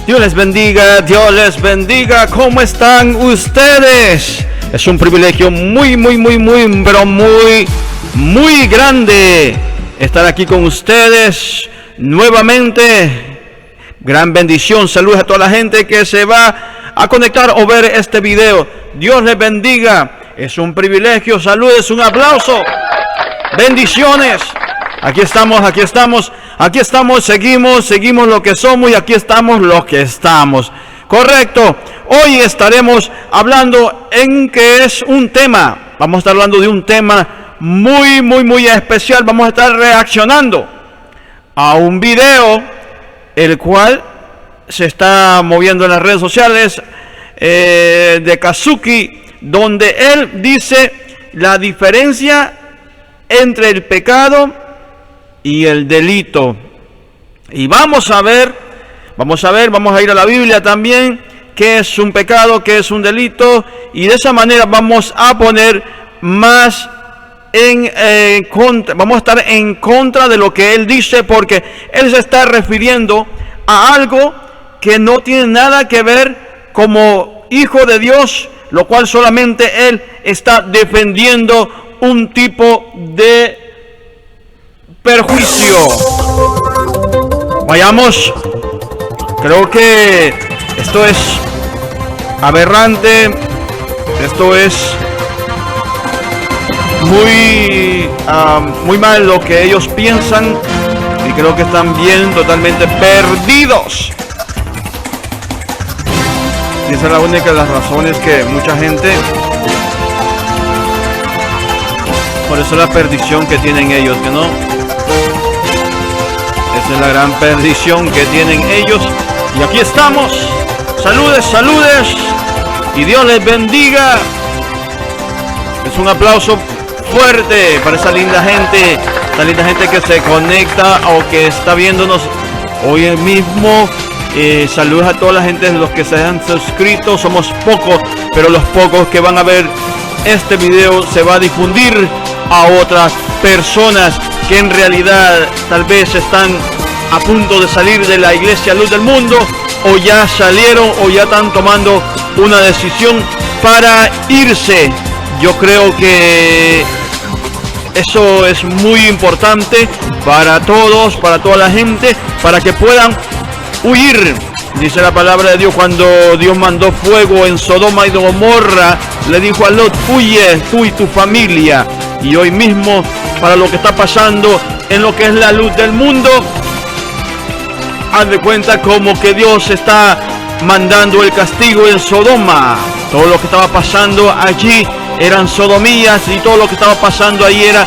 Dios les bendiga, Dios les bendiga. ¿Cómo están ustedes? Es un privilegio muy grande estar aquí con ustedes nuevamente. Gran bendición. Saludos a toda la gente que se va a conectar o ver este video. Dios les bendiga. Es un privilegio. Saludos, un aplauso. Bendiciones. Aquí estamos, seguimos lo que somos y aquí estamos lo que estamos. Correcto. Hoy estaremos hablando en que es un tema. Vamos a estar hablando de un tema muy especial. Vamos a estar reaccionando a un video el cual se está moviendo en las redes sociales de Kazuki, donde él dice la diferencia entre el pecado y el delito. Y vamos a ir a la Biblia también, qué es un pecado, qué es un delito, y de esa manera vamos a poner más vamos a estar en contra de lo que él dice, porque él se está refiriendo a algo que no tiene nada que ver como hijo de Dios, lo cual solamente él está defendiendo un tipo de perjuicio. Vayamos. Creo que esto es aberrante, esto es muy mal lo que ellos piensan, y creo que están bien totalmente perdidos. Y esa es la única de las razones que mucha gente, por eso la perdición que tienen ellos, que no, esa es la gran perdición que tienen ellos. Y aquí estamos. Saludes, y Dios les bendiga. Es un aplauso fuerte para esa linda gente que se conecta o que está viéndonos hoy mismo. Saludos a toda la gente de los que se han suscrito. Somos pocos, pero los pocos que van a ver este video se va a difundir a otras personas que en realidad tal vez están a punto de salir de la iglesia Luz del Mundo, o ya salieron, o ya están tomando una decisión para irse. Yo creo que eso es muy importante para todos, para toda la gente, para que puedan huir. Dice la palabra de Dios, cuando Dios mandó fuego en Sodoma y Gomorra, le dijo a Lot: huye tú y tu familia. Y hoy mismo, para lo que está pasando en lo que es la luz del mundo, haz de cuenta como que Dios está mandando el castigo en Sodoma. Todo lo que estaba pasando allí eran sodomías, y todo lo que estaba pasando ahí era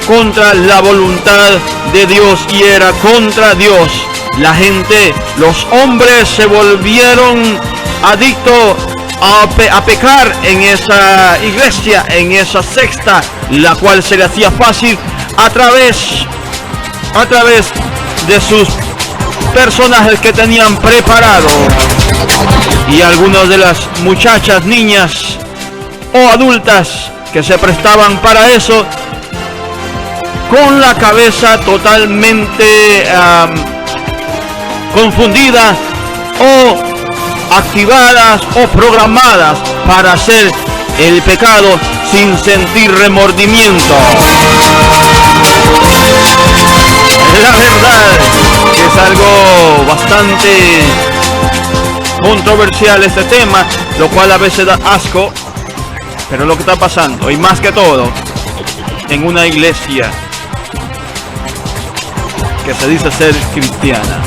contra la voluntad de Dios y era contra Dios. La gente, los hombres se volvieron adictos a pecar en esa iglesia, en esa secta, la cual se le hacía fácil a través de sus personajes que tenían preparado. Y algunas de las muchachas, niñas o adultas que se prestaban para eso, con la cabeza totalmente confundidas o activadas o programadas para hacer el pecado sin sentir remordimiento. La verdad que es algo bastante controversial este tema, lo cual a veces da asco, pero lo que está pasando, y más que todo en una iglesia que se dice ser cristiana.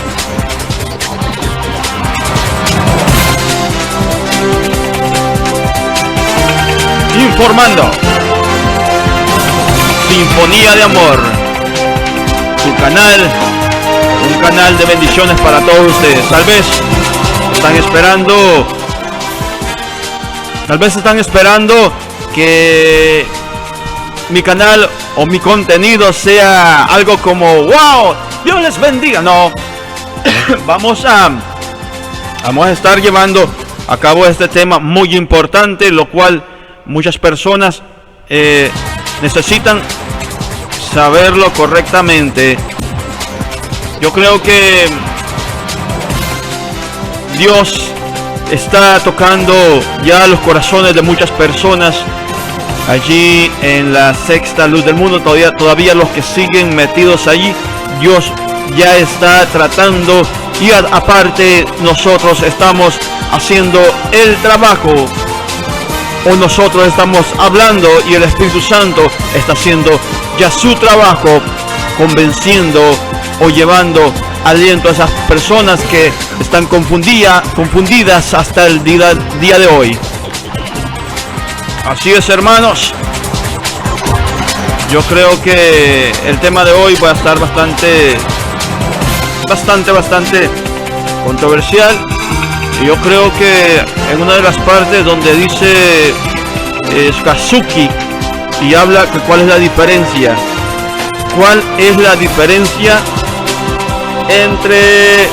Informando, Sinfonía de Amor, su canal, un canal de bendiciones para todos ustedes. Tal vez están esperando que mi canal o mi contenido sea algo como wow, Dios les bendiga. No, vamos a estar llevando a cabo este tema muy importante, lo cual muchas personas necesitan saberlo correctamente. Yo creo que Dios está tocando ya los corazones de muchas personas allí en la sexta luz del mundo. Todavía los que siguen metidos allí, Dios ya está tratando, y aparte nosotros estamos haciendo el trabajo, o nosotros estamos hablando y el Espíritu Santo está haciendo ya su trabajo, convenciendo o llevando aliento a esas personas que están confundidas hasta el día de hoy. Así es, hermanos. Yo creo que el tema de hoy va a estar bastante controversial. Y yo creo que en una de las partes donde dice Kazuki y habla que cuál es la diferencia. ¿Cuál es la diferencia entre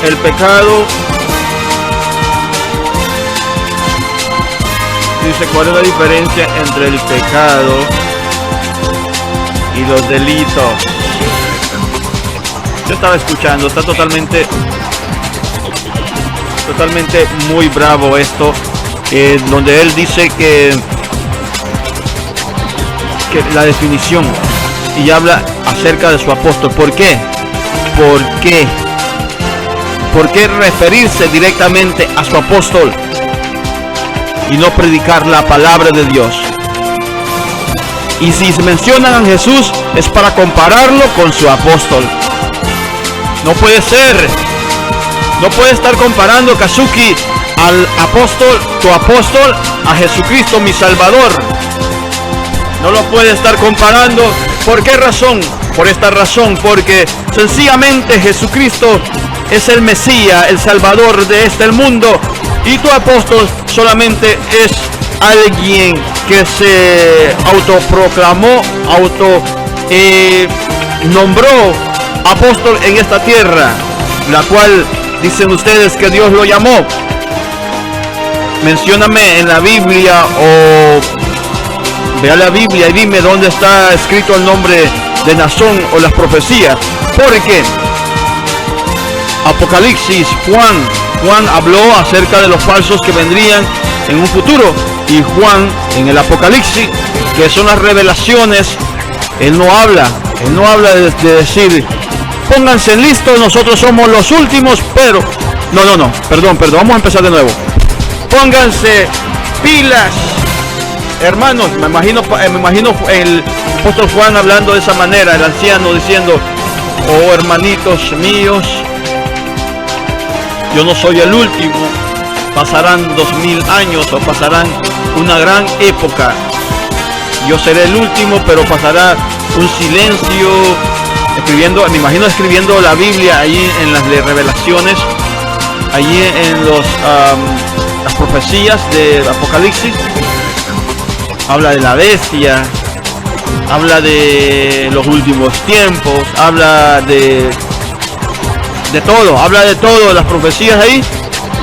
el pecado? Dice cuál es la diferencia entre el pecado y los delitos. Yo estaba escuchando, está totalmente muy bravo esto, donde él dice que la definición, y habla acerca de su apóstol. ¿Por qué? ¿Por qué referirse directamente a su apóstol y no predicar la palabra de Dios? Y si se mencionan a Jesús es para compararlo con su apóstol. No puede ser. No puede estar comparando, Kazuki, al apóstol, tu apóstol, a Jesucristo, mi Salvador. No lo puede estar comparando. ¿Por qué razón? Por esta razón, porque sencillamente Jesucristo es el Mesías, el Salvador de este mundo, y tu apóstol solamente es alguien que se autoproclamó, nombró apóstol en esta tierra, la cual dicen ustedes que Dios lo llamó. Mencióname en la Biblia, o vea la Biblia y dime dónde está escrito el nombre de Nazón o las profecías. Porque Apocalipsis, Juan habló acerca de los falsos que vendrían en un futuro, y Juan en el Apocalipsis, que son las revelaciones, él no habla de decir pónganse listos, nosotros somos los últimos, pero perdón, vamos a empezar de nuevo. Pónganse pilas, hermanos. Me imagino el apóstol Juan hablando de esa manera, el anciano diciendo: oh hermanitos míos, yo no soy el último, pasarán 2000 años o pasarán una gran época, yo seré el último, pero pasará un silencio. Me imagino escribiendo la Biblia allí en las revelaciones, allí en las profecías de Apocalipsis. Habla de la bestia, habla de los últimos tiempos, habla de todo, las profecías ahí.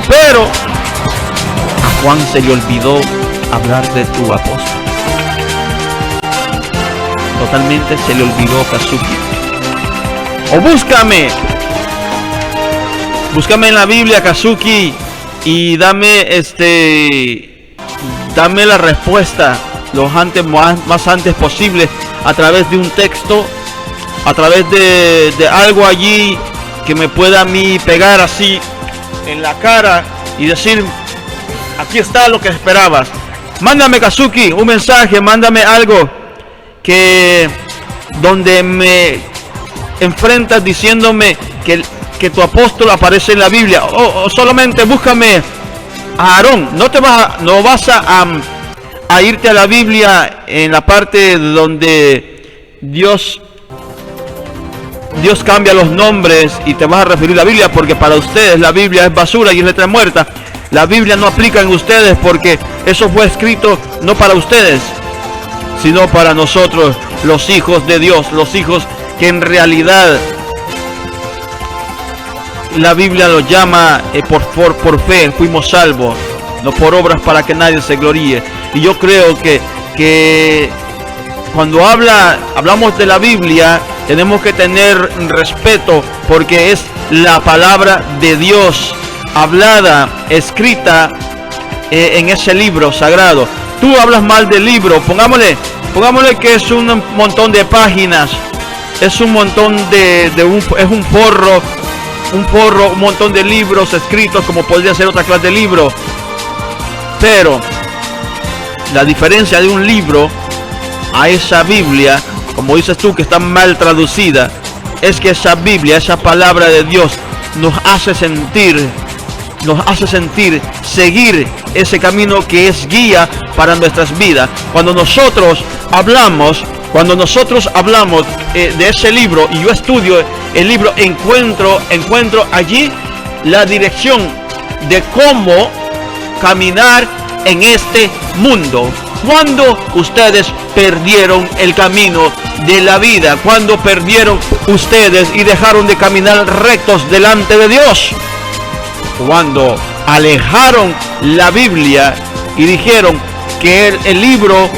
Pero a Juan se le olvidó hablar de tu apóstol. Totalmente se le olvidó, Kazuki. O búscame en la Biblia, Kazuki, y dame la respuesta más antes posible, a través de un texto, a través de algo allí que me pueda a mí pegar así en la cara y decir: aquí está lo que esperabas. Mándame, Kazuki, un mensaje, mándame algo donde me enfrentas diciéndome que tu apóstol aparece en la Biblia, o solamente búscame a Aarón. No vas a irte a la Biblia en la parte donde Dios cambia los nombres y te vas a referir a la Biblia, porque para ustedes la Biblia es basura y es letra muerta. La Biblia no aplica en ustedes, porque eso fue escrito no para ustedes, sino para nosotros, los hijos de Dios, los hijos que en realidad la Biblia los llama por fe, fuimos salvos, no por obras para que nadie se gloríe. Y yo creo que cuando hablamos de la Biblia, tenemos que tener respeto porque es la palabra de Dios hablada, escrita en ese libro sagrado. Tú hablas mal del libro, pongámosle que es un montón de páginas, es un montón es un porro, un montón de libros escritos como podría ser otra clase de libro. Pero la diferencia de un libro a esa Biblia, como dices tú que está mal traducida, es que esa Biblia, esa palabra de Dios nos hace sentir, seguir ese camino que es guía para nuestras vidas. Cuando nosotros hablamos de ese libro y yo estudio el libro, encuentro allí la dirección de cómo caminar en este mundo. Cuando ustedes perdieron el camino de la vida, cuando perdieron ustedes y dejaron de caminar rectos delante de Dios, cuando alejaron la Biblia y dijeron que el libro,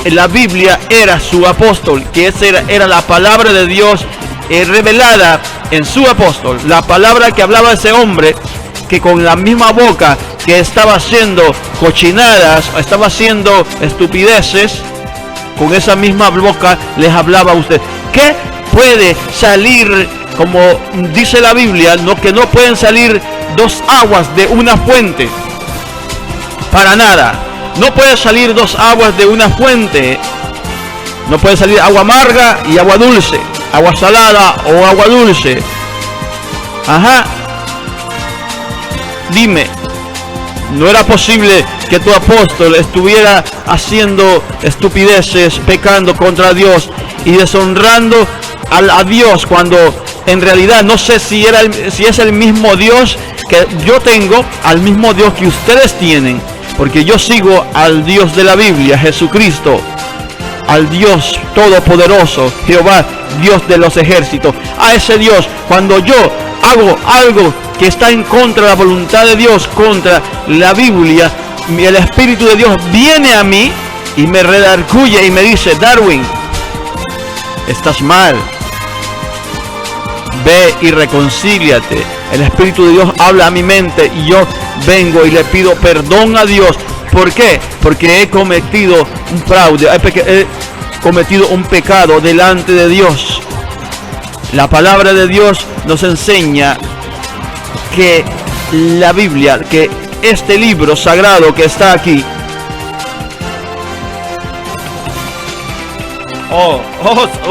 la Biblia era su apóstol, que esa era la palabra de Dios revelada en su apóstol, la palabra que hablaba ese hombre que con la misma boca que estaba haciendo cochinadas, estaba haciendo estupideces, con esa misma boca les hablaba a usted. ¿Qué puede salir, como dice la Biblia, que no pueden salir dos aguas de una fuente? Para nada. No puede salir dos aguas de una fuente. No puede salir agua amarga y agua dulce, agua salada o agua dulce. Ajá. Dime, ¿no era posible que tu apóstol estuviera haciendo estupideces, pecando contra Dios y deshonrando a Dios, cuando en realidad no sé si es el mismo Dios que yo tengo, al mismo Dios que ustedes tienen? Porque yo sigo al Dios de la Biblia, Jesucristo, al Dios todopoderoso, Jehová, Dios de los ejércitos. A ese Dios, cuando yo hago algo que está en contra de la voluntad de Dios, contra la Biblia, el Espíritu de Dios viene a mí y me redarguye y me dice: Darwin, estás mal, ve y reconcíliate. El Espíritu de Dios habla a mi mente y yo vengo y le pido perdón a Dios. ¿Por qué? Porque he cometido un fraude, he cometido un pecado delante de Dios. La palabra de Dios nos enseña que la Biblia, que este libro sagrado que está aquí,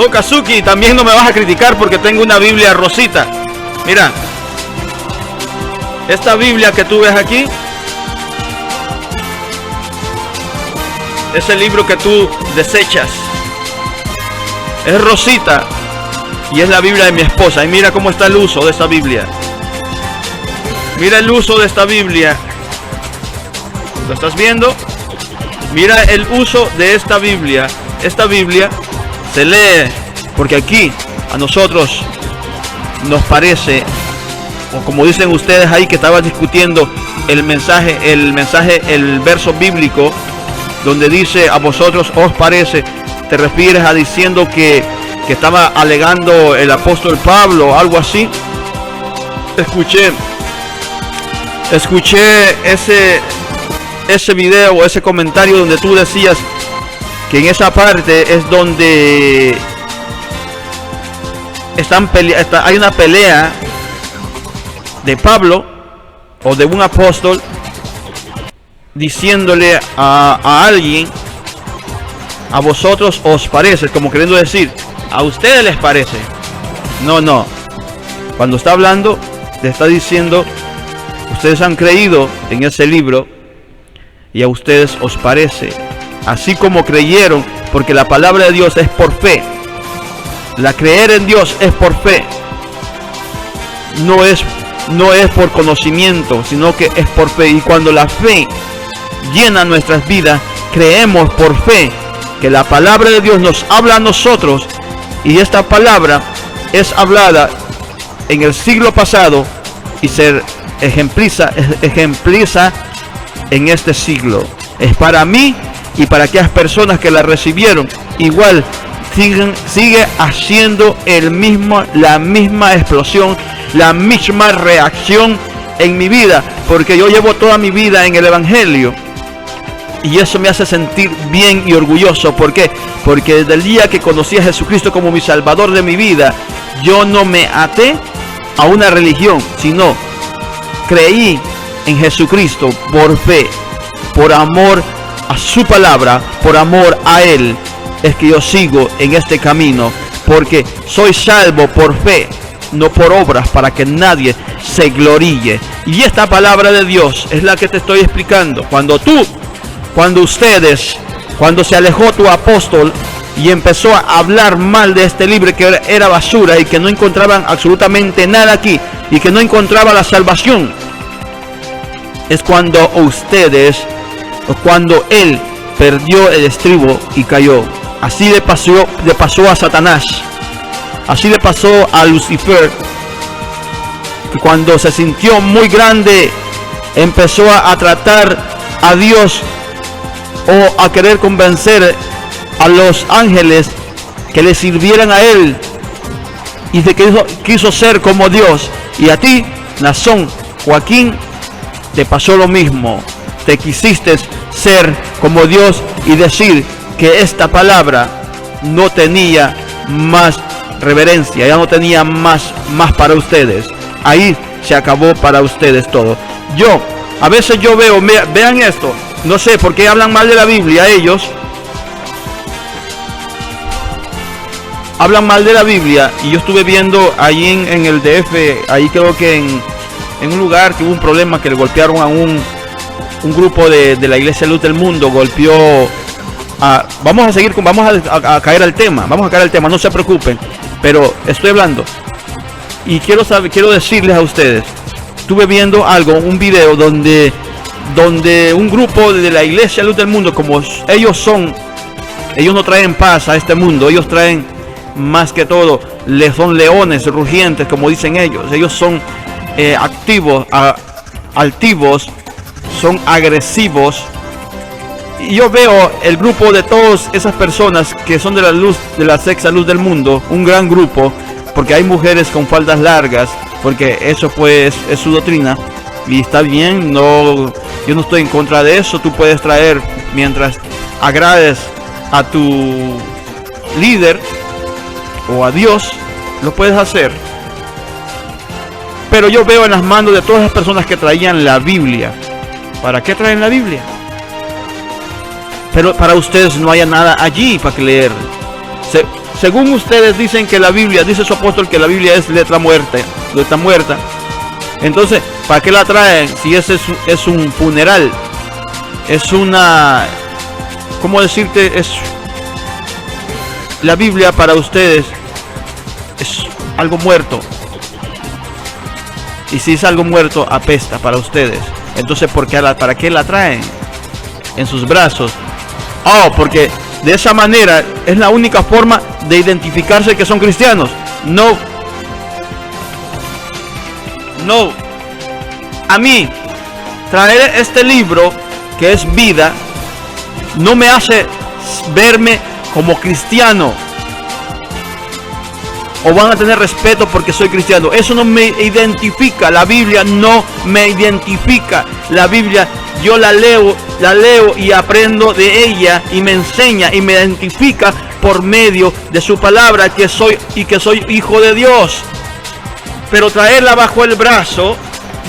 Kazuki, también no me vas a criticar porque tengo una Biblia rosita. Mira, esta Biblia que tú ves aquí es el libro que tú desechas. Es rosita y es la Biblia de mi esposa. Y mira cómo está el uso de esta Biblia. Mira el uso de esta Biblia. ¿Lo estás viendo? Mira el uso de esta Biblia. Esta Biblia se lee porque aquí a nosotros nos parece, o como dicen ustedes ahí que estaban discutiendo el verso bíblico donde dice: a vosotros os parece, te refieres a diciendo que estaba alegando el apóstol Pablo, algo así. Escuché ese video o ese comentario donde tú decías que en esa parte es donde hay una pelea de Pablo o de un apóstol diciéndole a alguien: a vosotros os parece, como queriendo decir, a ustedes les parece. No. Cuando está hablando, le está diciendo: ustedes han creído en ese libro y a ustedes os parece, así como creyeron, porque la palabra de Dios es por fe. La creer en Dios es por fe. No es por conocimiento, sino que es por fe. Y cuando la fe llena nuestras vidas, creemos por fe que la palabra de Dios nos habla a nosotros, y esta palabra es hablada en el siglo pasado y se ejempliza en este siglo. Es para mí y para aquellas personas que la recibieron. Igual sigue haciendo la misma explosión, la misma reacción en mi vida, porque yo llevo toda mi vida en el Evangelio. Y eso me hace sentir bien y orgulloso. ¿Por qué? Porque desde el día que conocí a Jesucristo como mi Salvador de mi vida, yo no me até a una religión, sino creí en Jesucristo por fe, por amor a su palabra, por amor a Él. Es que yo sigo en este camino, porque soy salvo por fe, no por obras, para que nadie se gloríe. Y esta palabra de Dios es la que te estoy explicando. Cuando se alejó tu apóstol y empezó a hablar mal de este libro, que era basura y que no encontraban absolutamente nada aquí y que no encontraba la salvación, es cuando él perdió el estribo y cayó. Así le pasó a Satanás, así le pasó a Lucifer, que cuando se sintió muy grande empezó a tratar a Dios, o a querer convencer a los ángeles que le sirvieran a él, y se quiso ser como Dios. Y a ti, Nazón, Joaquín, te pasó lo mismo. Te quisiste ser como Dios y decir que esta palabra no tenía más reverencia, ya no tenía más para ustedes. Ahí se acabó para ustedes todo. A veces yo veo, vean esto, no sé por qué hablan mal de la Biblia ellos. Hablan mal de la Biblia, y yo estuve viendo allí en el DF, ahí creo que en un lugar que hubo un problema, que le golpearon a un grupo de la Iglesia Luz del Mundo, golpeó a... Vamos a caer al tema, no se preocupen, pero estoy hablando. Y quiero decirles a ustedes, estuve viendo un video donde un grupo de la Iglesia Luz del Mundo, como ellos no traen paz a este mundo, ellos traen más que todo, son leones rugientes, como dicen ellos son altivos, son agresivos. Y yo veo el grupo de todas esas personas que son de la sexta luz del mundo, un gran grupo, porque hay mujeres con faldas largas, porque eso pues es su doctrina, y está bien, yo no estoy en contra de eso. Tú puedes traer mientras agrades a tu líder o a Dios, lo puedes hacer. Pero yo veo en las manos de todas las personas que traían la Biblia. ¿Para qué traen la Biblia? Pero para ustedes no haya nada allí para leer. Según ustedes dicen que la Biblia, dice su apóstol que la Biblia es letra muerta. Entonces, ¿para qué la traen si ese es un funeral? Es una... ¿Cómo decirte? La Biblia para ustedes es algo muerto. Y si es algo muerto, apesta para ustedes. Entonces, ¿para qué la traen en sus brazos? Porque de esa manera es la única forma de identificarse que son cristianos. No. A mí, traer este libro, que es vida, no me hace verme como cristiano, o van a tener respeto porque soy cristiano. Eso no me identifica. La Biblia no me identifica. La Biblia yo la leo y aprendo de ella, y me enseña y me identifica por medio de su palabra, que soy hijo de Dios. Pero traerla bajo el brazo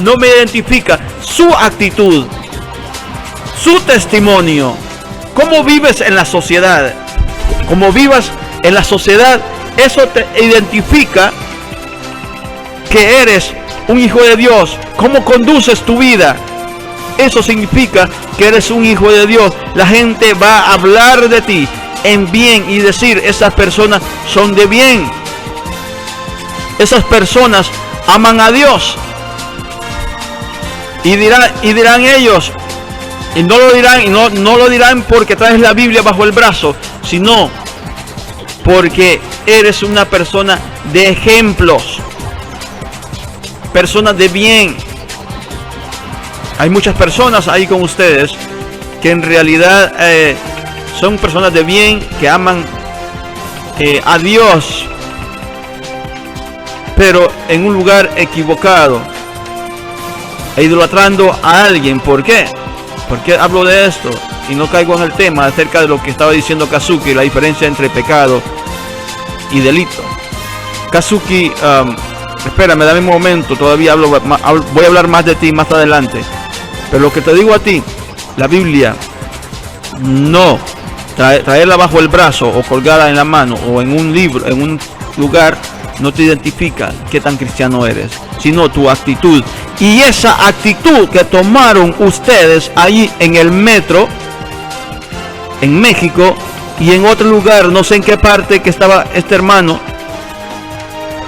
no me identifica. Su actitud, su testimonio, cómo vives en la sociedad, eso te identifica que eres un hijo de Dios. Cómo conduces tu vida, eso significa que eres un hijo de Dios. La gente va a hablar de ti en bien y decir, esas personas son de bien, esas personas aman a Dios. Y dirán ellos, y no lo dirán porque traes la Biblia bajo el brazo, sino porque eres una persona de ejemplos, personas de bien. Hay muchas personas ahí con ustedes que en realidad son personas de bien, que aman a Dios, pero en un lugar equivocado, e idolatrando a alguien. ¿Por qué? ¿Por qué hablo de esto? Y no caigo en el tema acerca de lo que estaba diciendo Kazuki, la diferencia entre pecado y delito. Kazuki, espérame, dame un momento, todavía voy a hablar más de ti más adelante. Pero lo que te digo a ti, la Biblia, no traerla bajo el brazo o colgada en la mano o en un libro, en un lugar, no te identifica qué tan cristiano eres, sino tu actitud. Y esa actitud que tomaron ustedes ahí en el metro, en México, y en otro lugar, no sé en qué parte, que estaba este hermano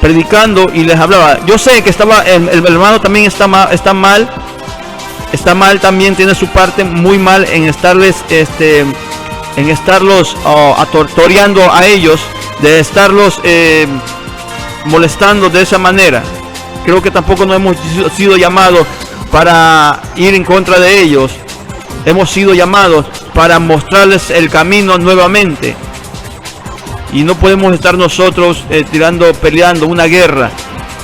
predicando y les hablaba. Yo sé que estaba el hermano también está mal también, tiene su parte muy mal en estarles atortoreando a ellos, de estarlos molestando de esa manera. Creo que tampoco no hemos sido llamados para ir en contra de ellos. Hemos sido llamados para mostrarles el camino nuevamente. Y no podemos estar nosotros peleando una guerra.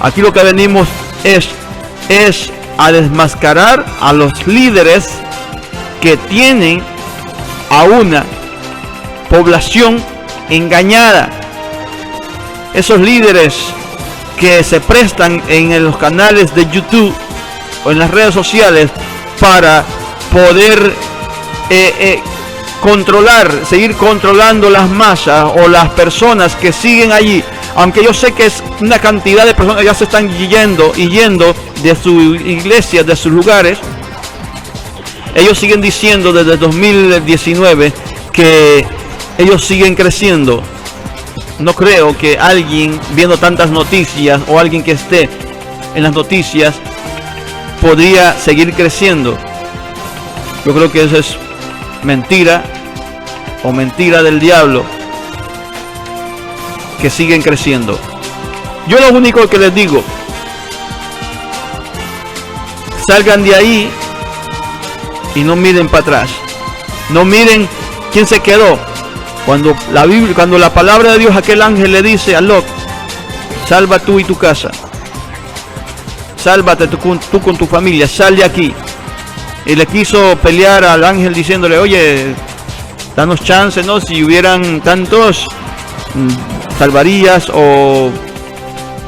Aquí lo que venimos es a desmascarar a los líderes que tienen a una población engañada. Esos líderes que se prestan en los canales de YouTube o en las redes sociales para poder seguir controlando las masas o las personas que siguen allí. Aunque yo sé que es una cantidad de personas que ya se están yendo de su iglesia, de sus lugares. Ellos siguen diciendo desde 2019 que ellos siguen creciendo. No creo que alguien viendo tantas noticias o alguien que esté en las noticias podría seguir creciendo. Yo creo que eso es mentira o mentira del diablo, que siguen creciendo. Yo lo único que les digo, salgan de ahí y no miren para atrás. No miren quién se quedó. Cuando la palabra de Dios, aquel ángel le dice a Lot: salva tú y tu casa, sálvate tú con tu familia, sal de aquí. Y le quiso pelear al ángel diciéndole: oye, danos chance, ¿no? Si hubieran tantos, salvarías.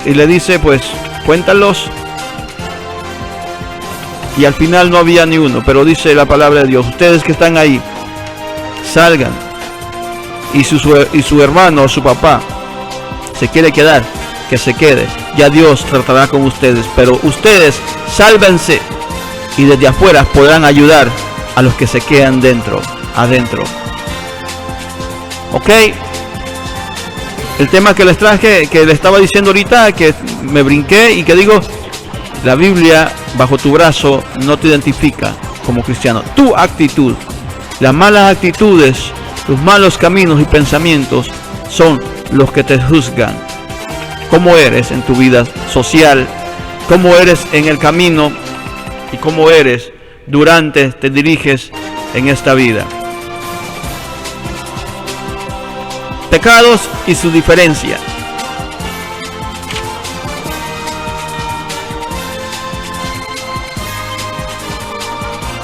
Y le dice: pues cuéntalos. Y al final no había ni uno. Pero dice la palabra de Dios: ustedes que están ahí, salgan. Y su hermano o su papá se quiere quedar, que se quede. Ya Dios tratará con ustedes. Pero ustedes sálvense. Y desde afuera podrán ayudar a los que se quedan adentro. Ok. El tema que les traje, que les estaba diciendo ahorita, que me brinqué y que digo: la Biblia bajo tu brazo no te identifica como cristiano. Tu actitud, las malas actitudes, tus malos caminos y pensamientos son los que te juzgan. Cómo eres en tu vida social, cómo eres en el camino y cómo eres te diriges en esta vida. Pecados y su diferencia.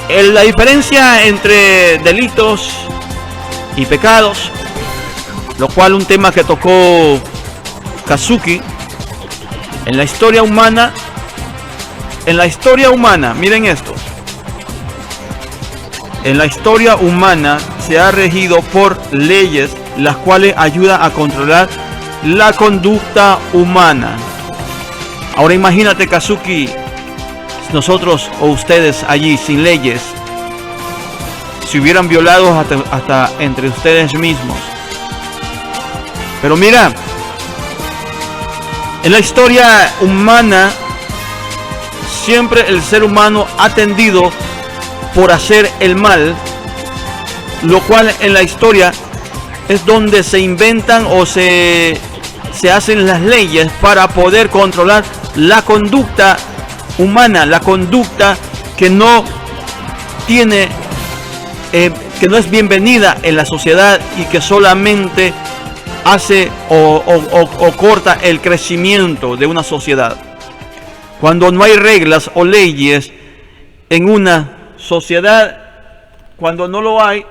La diferencia entre delitos y pecados, lo cual un tema que tocó Kazuki. En la historia humana, miren esto. En la historia humana se ha regido por leyes las cuales ayudan a controlar la conducta humana. Ahora imagínate, Kazuki, nosotros o ustedes allí sin leyes, se hubieran violado hasta entre ustedes mismos. Pero mira, en la historia humana siempre el ser humano ha tendido por hacer el mal, lo cual en la historia es donde se inventan o se hacen las leyes para poder controlar la conducta humana, la conducta que no es bienvenida en la sociedad y que solamente hace o corta el crecimiento de una sociedad. Cuando no hay reglas o leyes en una sociedad, cuando no lo hay,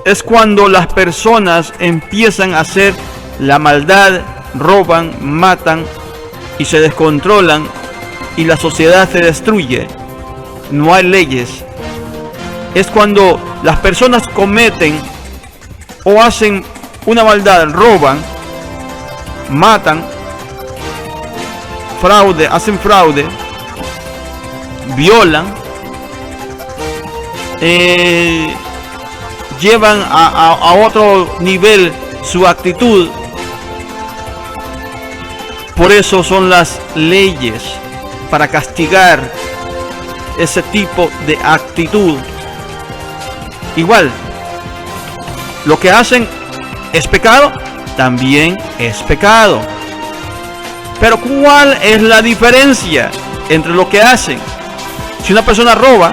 es cuando las personas empiezan a hacer la maldad, roban, matan y se descontrolan y la sociedad se destruye. No hay leyes. Es cuando las personas cometen o hacen una maldad, roban, matan, hacen fraude, violan, llevan a otro nivel su actitud. Por eso son las leyes, para castigar ese tipo de actitud. Igual, lo que hacen es pecado, también es pecado. Pero ¿cuál es la diferencia entre lo que hacen? Si una persona roba,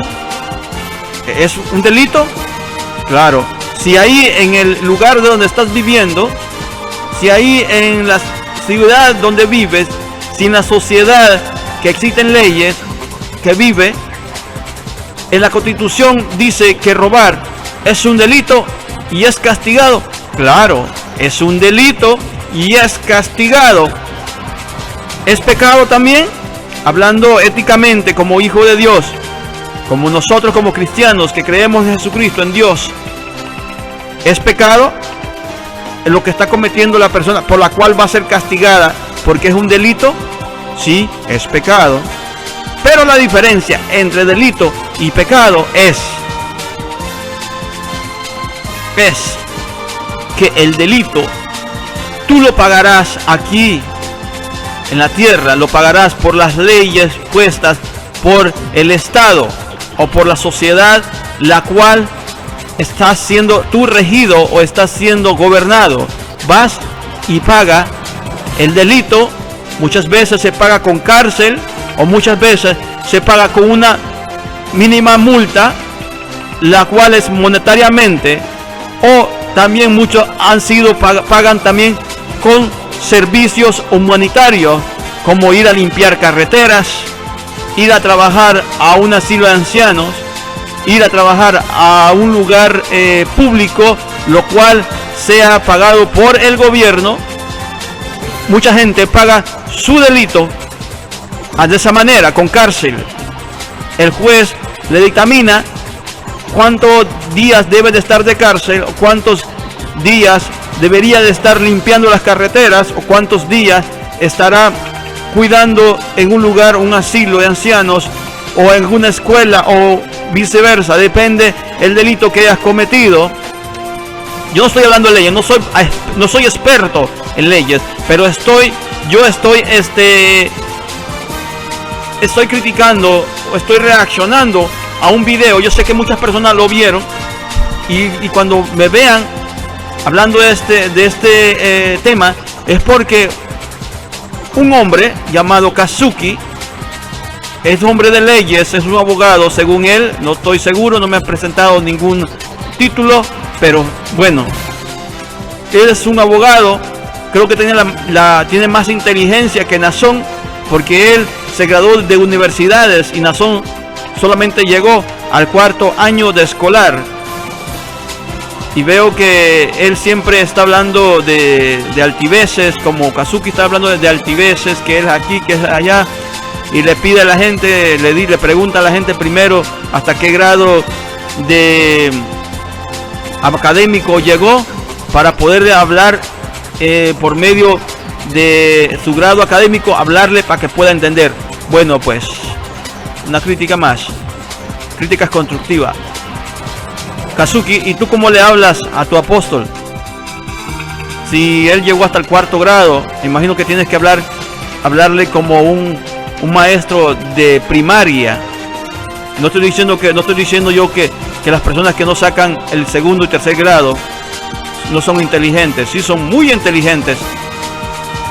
¿es un delito? Claro. Si ahí en el lugar de donde estás viviendo, si ahí en la ciudad donde vives, si en la sociedad que existen leyes que vive, en la Constitución dice que robar es un delito y es castigado. Claro, es un delito y es castigado. ¿Es pecado también? Hablando éticamente como hijo de Dios, como nosotros como cristianos que creemos en Jesucristo, en Dios, ¿es pecado? Es lo que está cometiendo la persona por la cual va a ser castigada porque es un delito. Sí, es pecado. Pero la diferencia entre delito y pecado es que el delito tú lo pagarás aquí en la tierra, lo pagarás por las leyes puestas por el Estado o por la sociedad la cual estás siendo tú regido o estás siendo gobernado. Vas y paga el delito. Muchas veces se paga con cárcel o muchas veces se paga con una mínima multa, la cual es monetariamente, o también muchos pagan también con servicios humanitarios, como ir a limpiar carreteras, ir a trabajar a un asilo de ancianos, ir a trabajar a un lugar público, lo cual sea pagado por el gobierno. Mucha gente paga su delito de esa manera, con cárcel. El juez le dictamina cuántos días debe de estar de cárcel, o cuántos días debería de estar limpiando las carreteras, o cuántos días estará cuidando en un lugar, un asilo de ancianos, o en una escuela, o viceversa. Depende el delito que hayas cometido. Yo no estoy hablando de leyes, no soy experto en leyes, pero estoy criticando o estoy reaccionando a un video. Yo sé que muchas personas lo vieron y cuando me vean hablando de este tema es porque un hombre llamado Kazuki es hombre de leyes, es un abogado según él, no estoy seguro, no me ha presentado ningún título, pero bueno, él es un abogado. Creo que tiene más inteligencia que Nazón, porque él se graduó de universidades y Nazón solamente llegó al 4º año de escolar. Y veo que él siempre está hablando de altiveces, como Kazuki está hablando de altiveces, que es aquí, que es allá, y le pide a la gente, le pregunta a la gente primero hasta qué grado de académico llegó, para poder hablar por medio de su grado académico, hablarle para que pueda entender. Bueno, pues una crítica más, críticas constructivas. Kazuki, ¿y tú cómo le hablas a tu apóstol? Si él llegó hasta el 4º grado, me imagino que tienes que hablarle como un maestro de primaria. No estoy diciendo yo que las personas que no sacan el 2º y 3er grado no son inteligentes. Sí, son muy inteligentes,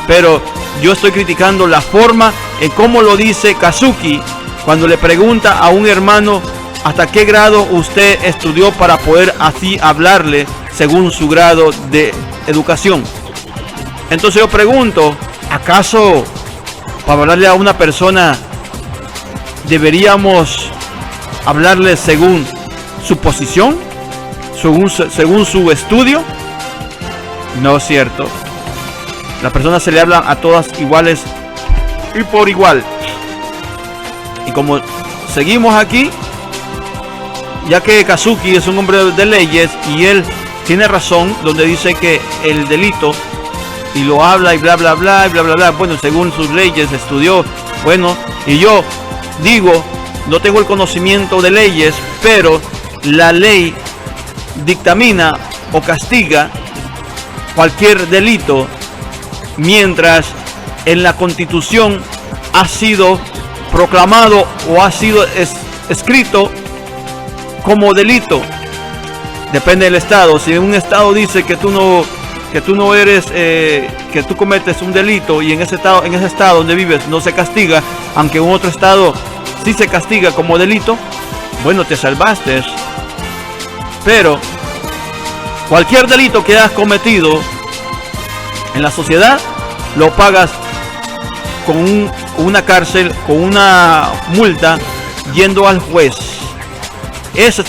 pero yo estoy criticando la forma en cómo lo dice Kazuki cuando le pregunta a un hermano ¿Hasta qué grado usted estudió para poder así hablarle según su grado de educación? Entonces yo pregunto, ¿acaso para hablarle a una persona deberíamos hablarle según su posición? ¿Según su estudio? No es cierto. Las personas se le hablan a todas iguales y por igual. Y como seguimos aquí, ya que Kazuki es un hombre de leyes y él tiene razón donde dice que el delito, y lo habla y bla bla bla y bla bla bla, bueno, según sus leyes estudió, bueno, y yo digo, no tengo el conocimiento de leyes, pero la ley dictamina o castiga cualquier delito mientras en la Constitución ha sido proclamado o ha sido escrito como delito. Depende del estado. Si un estado dice que tú no eres, que tú cometes un delito y en ese estado donde vives no se castiga, aunque en otro estado sí se castiga como delito, bueno, te salvaste. Pero cualquier delito que hayas cometido en la sociedad lo pagas con una cárcel, con una multa, yendo al juez. Ese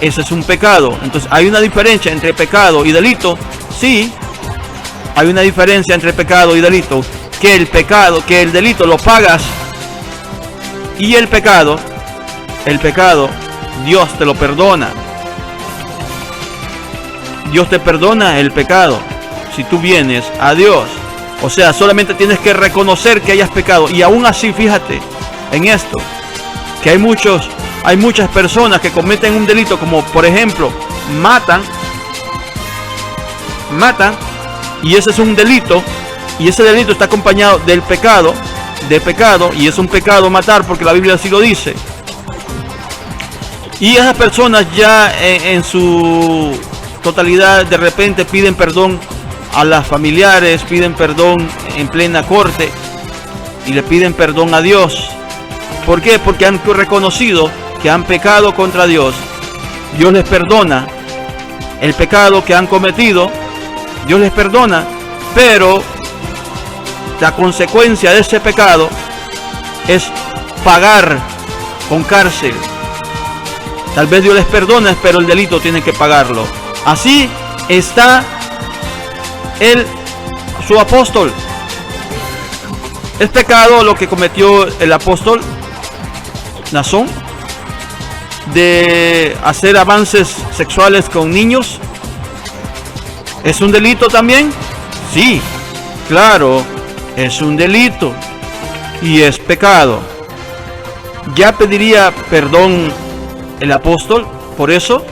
es un pecado. Entonces hay una diferencia entre pecado y delito. Sí, hay una diferencia entre pecado y delito. Que el delito lo pagas, y el pecado, Dios te lo perdona. Dios te perdona el pecado si tú vienes a Dios. O sea, solamente tienes que reconocer que hayas pecado. Y aún así, fíjate en esto, que hay muchas personas que cometen un delito, como por ejemplo matan, y ese es un delito, y ese delito está acompañado de pecado, y es un pecado matar, porque la Biblia así lo dice. Y esas personas ya en su totalidad de repente piden perdón a las familiares, piden perdón en plena corte y le piden perdón a Dios. ¿Por qué? Porque han reconocido que han pecado contra Dios. Dios les perdona el pecado que han cometido, Dios les perdona, pero la consecuencia de ese pecado es pagar con cárcel. Tal vez Dios les perdona, pero el delito tiene que pagarlo. Así está su apóstol. ¿Es pecado lo que cometió el apóstol Nazón de hacer avances sexuales con niños? ¿Es un delito también? Sí, claro, es un delito y es pecado. ¿Ya pediría perdón el apóstol por eso?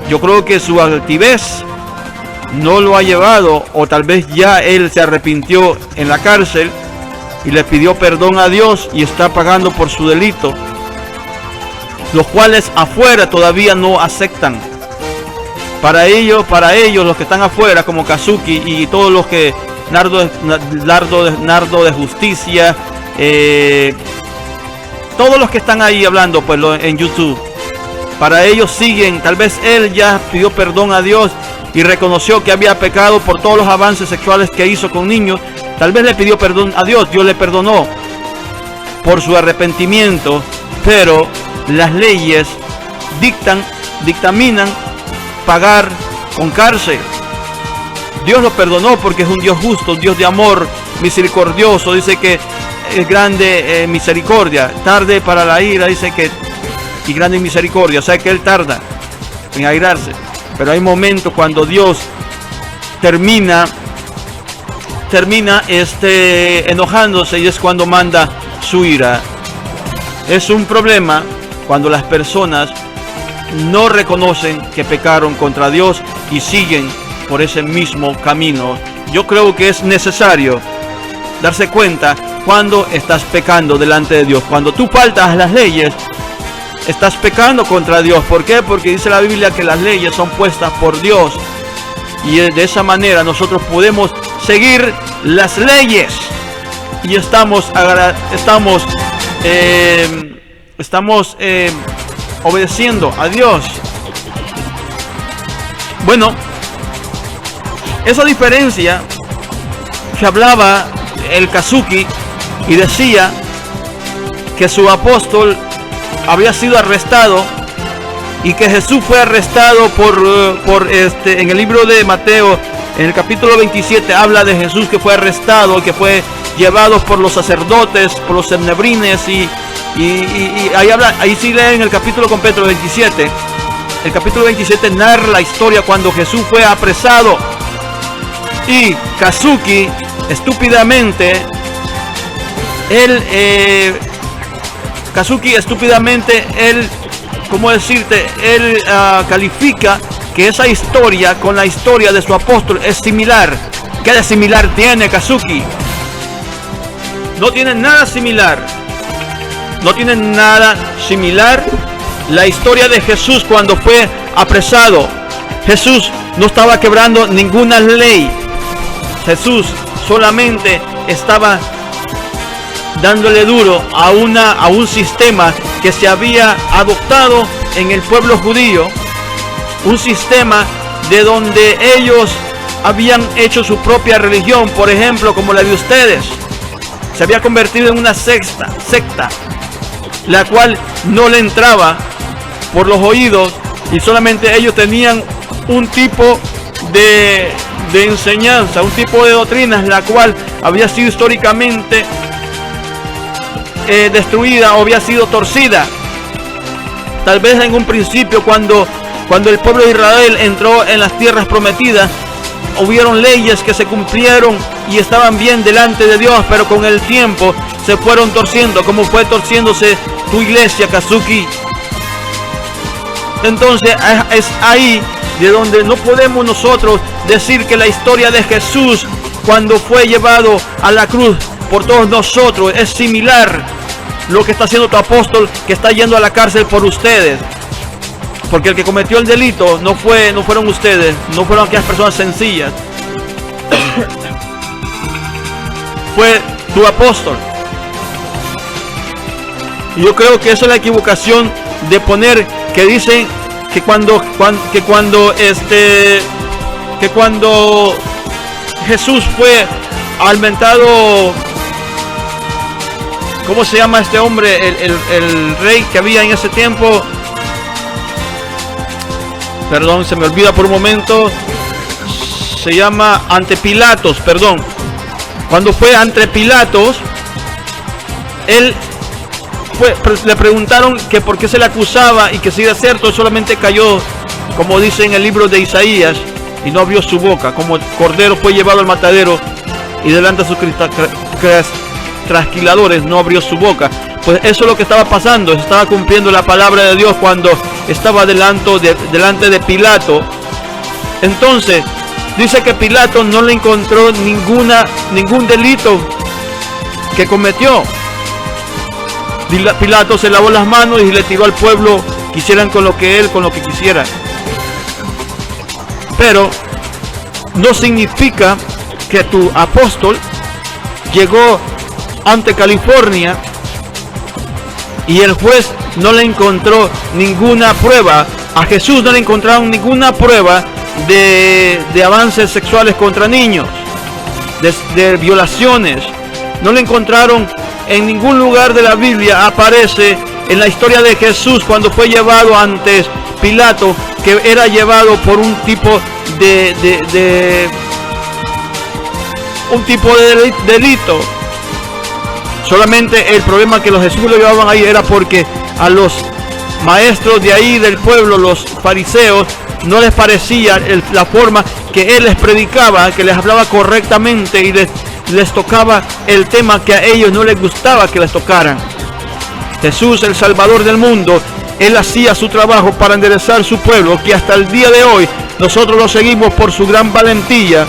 Yo creo que su altivez no lo ha llevado, o tal vez ya él se arrepintió en la cárcel y le pidió perdón a Dios y está pagando por su delito, los cuales afuera todavía no aceptan. Para ellos los que están afuera, como Kazuki y todos los que Nardo de Justicia, todos los que están ahí hablando pues en YouTube, para ellos siguen. Tal vez él ya pidió perdón a Dios y reconoció que había pecado por todos los avances sexuales que hizo con niños. Tal vez le pidió perdón a Dios, Dios le perdonó por su arrepentimiento, pero las leyes dictaminan pagar con cárcel. Dios lo perdonó porque es un Dios justo, un Dios de amor, misericordioso. Dice que es grande misericordia, tarde para la ira, dice que, y grande misericordia. O sea que Él tarda en airarse, pero hay momentos cuando Dios termina enojándose, y es cuando manda su ira. Es un problema cuando las personas no reconocen que pecaron contra Dios y siguen por ese mismo camino. Yo creo que es necesario darse cuenta cuando estás pecando delante de Dios. Cuando tú faltas a las leyes, estás pecando contra Dios. ¿Por qué? Porque dice la Biblia que las leyes son puestas por Dios, y de esa manera nosotros podemos seguir las leyes y estamos obedeciendo a Dios. Bueno, esa diferencia que hablaba el Kazuki y decía que su apóstol había sido arrestado y que Jesús fue arrestado en el libro de Mateo, en el capítulo 27, habla de Jesús que fue arrestado y que fue llevado por los sacerdotes, por los senebrines y ahí sí leen el capítulo completo, 27. El capítulo 27 narra la historia cuando Jesús fue apresado y Kazuki estúpidamente ¿cómo decirte? Él califica que esa historia con la historia de su apóstol es similar. ¿Qué de similar tiene Kazuki? No tiene nada similar. No tiene nada similar. La historia de Jesús cuando fue apresado. Jesús no estaba quebrando ninguna ley. Jesús solamente estaba dándole duro a un sistema que se había adoptado en el pueblo judío, un sistema de donde ellos habían hecho su propia religión, por ejemplo, como la de ustedes. Se había convertido en una secta, la cual no le entraba por los oídos y solamente ellos tenían un tipo de enseñanza, un tipo de doctrinas, la cual había sido históricamente destruida o había sido torcida. Tal vez en un principio cuando el pueblo de Israel entró en las tierras prometidas, hubieron leyes que se cumplieron y estaban bien delante de Dios, pero con el tiempo se fueron torciendo, como fue torciéndose tu iglesia, Kazuki. Entonces es ahí de donde no podemos nosotros decir que la historia de Jesús cuando fue llevado a la cruz por todos nosotros es similar lo que está haciendo tu apóstol, que está yendo a la cárcel por ustedes, porque el que cometió el delito no fueron ustedes, no fueron aquellas personas sencillas, fue tu apóstol. Y yo creo que esa es la equivocación de poner que dicen que cuando Jesús fue aumentado, ¿cómo se llama este hombre? El rey que había en ese tiempo. Perdón, se me olvida por un momento. Se llama ante Pilatos, perdón. Cuando fue ante Pilatos, le preguntaron que por qué se le acusaba y que si era cierto, él solamente cayó, como dice en el libro de Isaías, y no abrió su boca, como cordero fue llevado al matadero y delante de sus trasquiladores no abrió su boca. Pues eso es lo que estaba pasando, se estaba cumpliendo la palabra de Dios cuando estaba delante de Pilato. Entonces dice que Pilato no le encontró ningún delito que cometió. Pilato se lavó las manos y le tiró al pueblo que hicieran con lo que quisiera. Pero no significa que tu apóstol llegó ante California y el juez no le encontró ninguna prueba. A Jesús no le encontraron ninguna prueba de avances sexuales contra niños, de violaciones. No le encontraron en ningún lugar de la Biblia. Aparece en la historia de Jesús cuando fue llevado ante Pilato, que era llevado por un tipo de delito. Solamente el problema que los Jesús lo llevaban ahí era porque a los maestros de ahí del pueblo, los fariseos, no les parecía la forma que él les predicaba, que les hablaba correctamente y les tocaba el tema que a ellos no les gustaba que les tocaran. Jesús, el Salvador del mundo, él hacía su trabajo para enderezar su pueblo, que hasta el día de hoy nosotros lo seguimos por su gran valentía,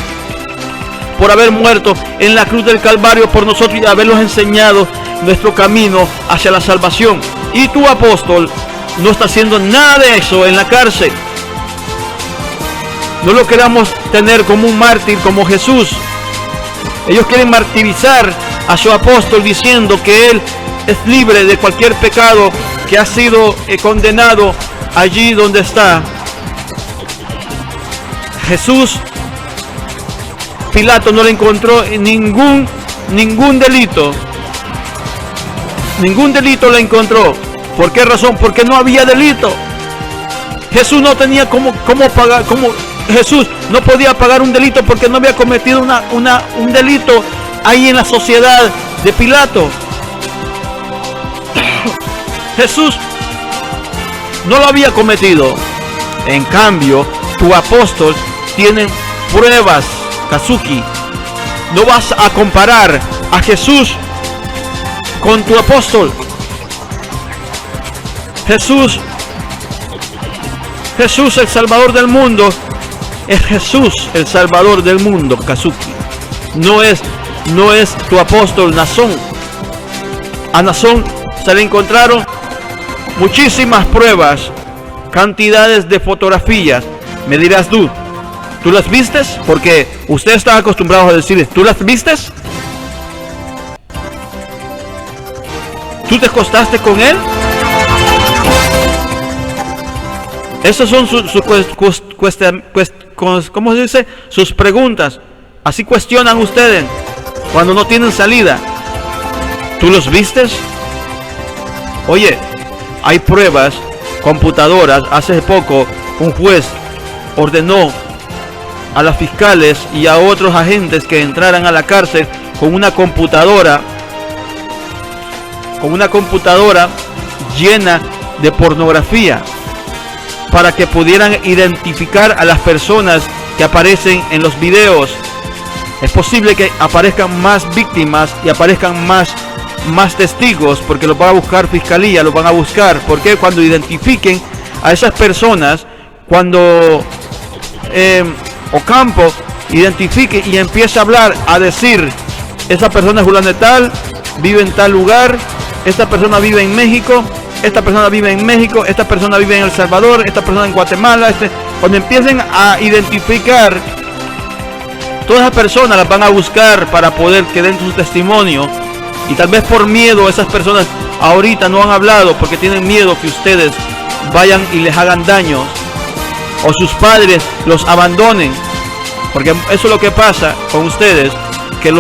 por haber muerto en la cruz del Calvario por nosotros y habernos enseñado nuestro camino hacia la salvación. Y tu apóstol no está haciendo nada de eso en la cárcel. No lo queramos tener como un mártir como Jesús. Ellos quieren martirizar a su apóstol diciendo que él es libre de cualquier pecado que ha sido condenado allí donde está. Jesús, Pilato no le encontró ningún delito. Ningún delito le encontró. ¿Por qué razón? Porque no había delito. Jesús no tenía cómo pagar, Jesús no podía pagar un delito porque no había cometido un delito ahí en la sociedad de Pilato. Jesús no lo había cometido. En cambio, tu apóstol tiene pruebas, Kazuki. No vas a comparar a Jesús con tu apóstol. Jesús, el Salvador del mundo, es Jesús el Salvador del mundo, Kazuki. No es tu apóstol Nazón. A Nazón se le encontraron muchísimas pruebas, cantidades de fotografías. Me dirás ¿tú las vistes? Porque usted está acostumbrado a decir, ¿tú las vistes? ¿Tú te acostaste con él? Esas son ¿cómo se dice? Sus preguntas. Así cuestionan ustedes cuando no tienen salida. ¿Tú los vistes? Oye, hay pruebas, computadoras. Hace poco un juez ordenó a las fiscales y a otros agentes que entraran a la cárcel con una computadora llena de pornografía, para que pudieran identificar a las personas que aparecen en los videos. Es posible que aparezcan más víctimas y aparezcan más testigos, porque los va a buscar fiscalía, los van a buscar. Porque cuando identifiquen a esas personas, cuando Ocampo identifique y empiece a hablar, a decir, esa persona es fulano de tal, vive en tal lugar, esta persona vive en México, esta persona vive en México, esta persona vive en El Salvador, esta persona en Guatemala. Cuando empiecen a identificar, todas esas personas las van a buscar para poder que den su testimonio. Y tal vez por miedo, esas personas ahorita no han hablado porque tienen miedo que ustedes vayan y les hagan daño, o sus padres los abandonen. Porque eso es lo que pasa con ustedes, que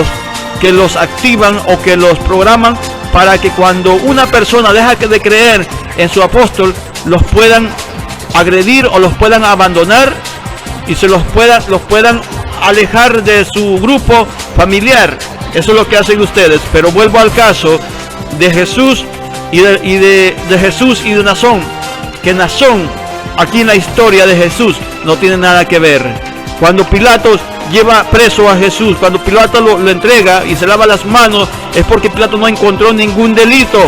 los activan o que los programan para que cuando una persona deja de creer en su apóstol, los puedan agredir o los puedan abandonar y los puedan alejar de su grupo familiar. Eso es lo que hacen ustedes. Pero vuelvo al caso de Jesús y de Jesús y de Nazón, que Nazón aquí en la historia de Jesús no tiene nada que ver. Cuando Pilato lleva preso a Jesús, cuando Pilato lo entrega y se lava las manos, es porque Pilato no encontró ningún delito.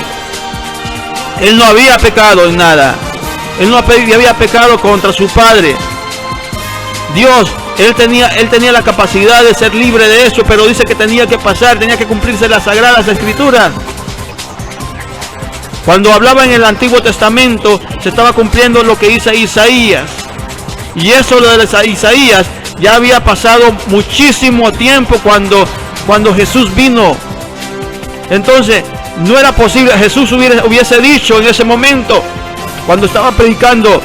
Él no había pecado en nada. Él no había pecado contra su padre. Dios, él tenía la capacidad de ser libre de eso, pero dice que tenía que cumplirse las sagradas escrituras. Cuando hablaba en el Antiguo Testamento, se estaba cumpliendo lo que dice Isaías. Y eso lo de Isaías ya había pasado muchísimo tiempo cuando Jesús vino. Entonces, no era posible. Jesús hubiese dicho en ese momento, cuando estaba predicando,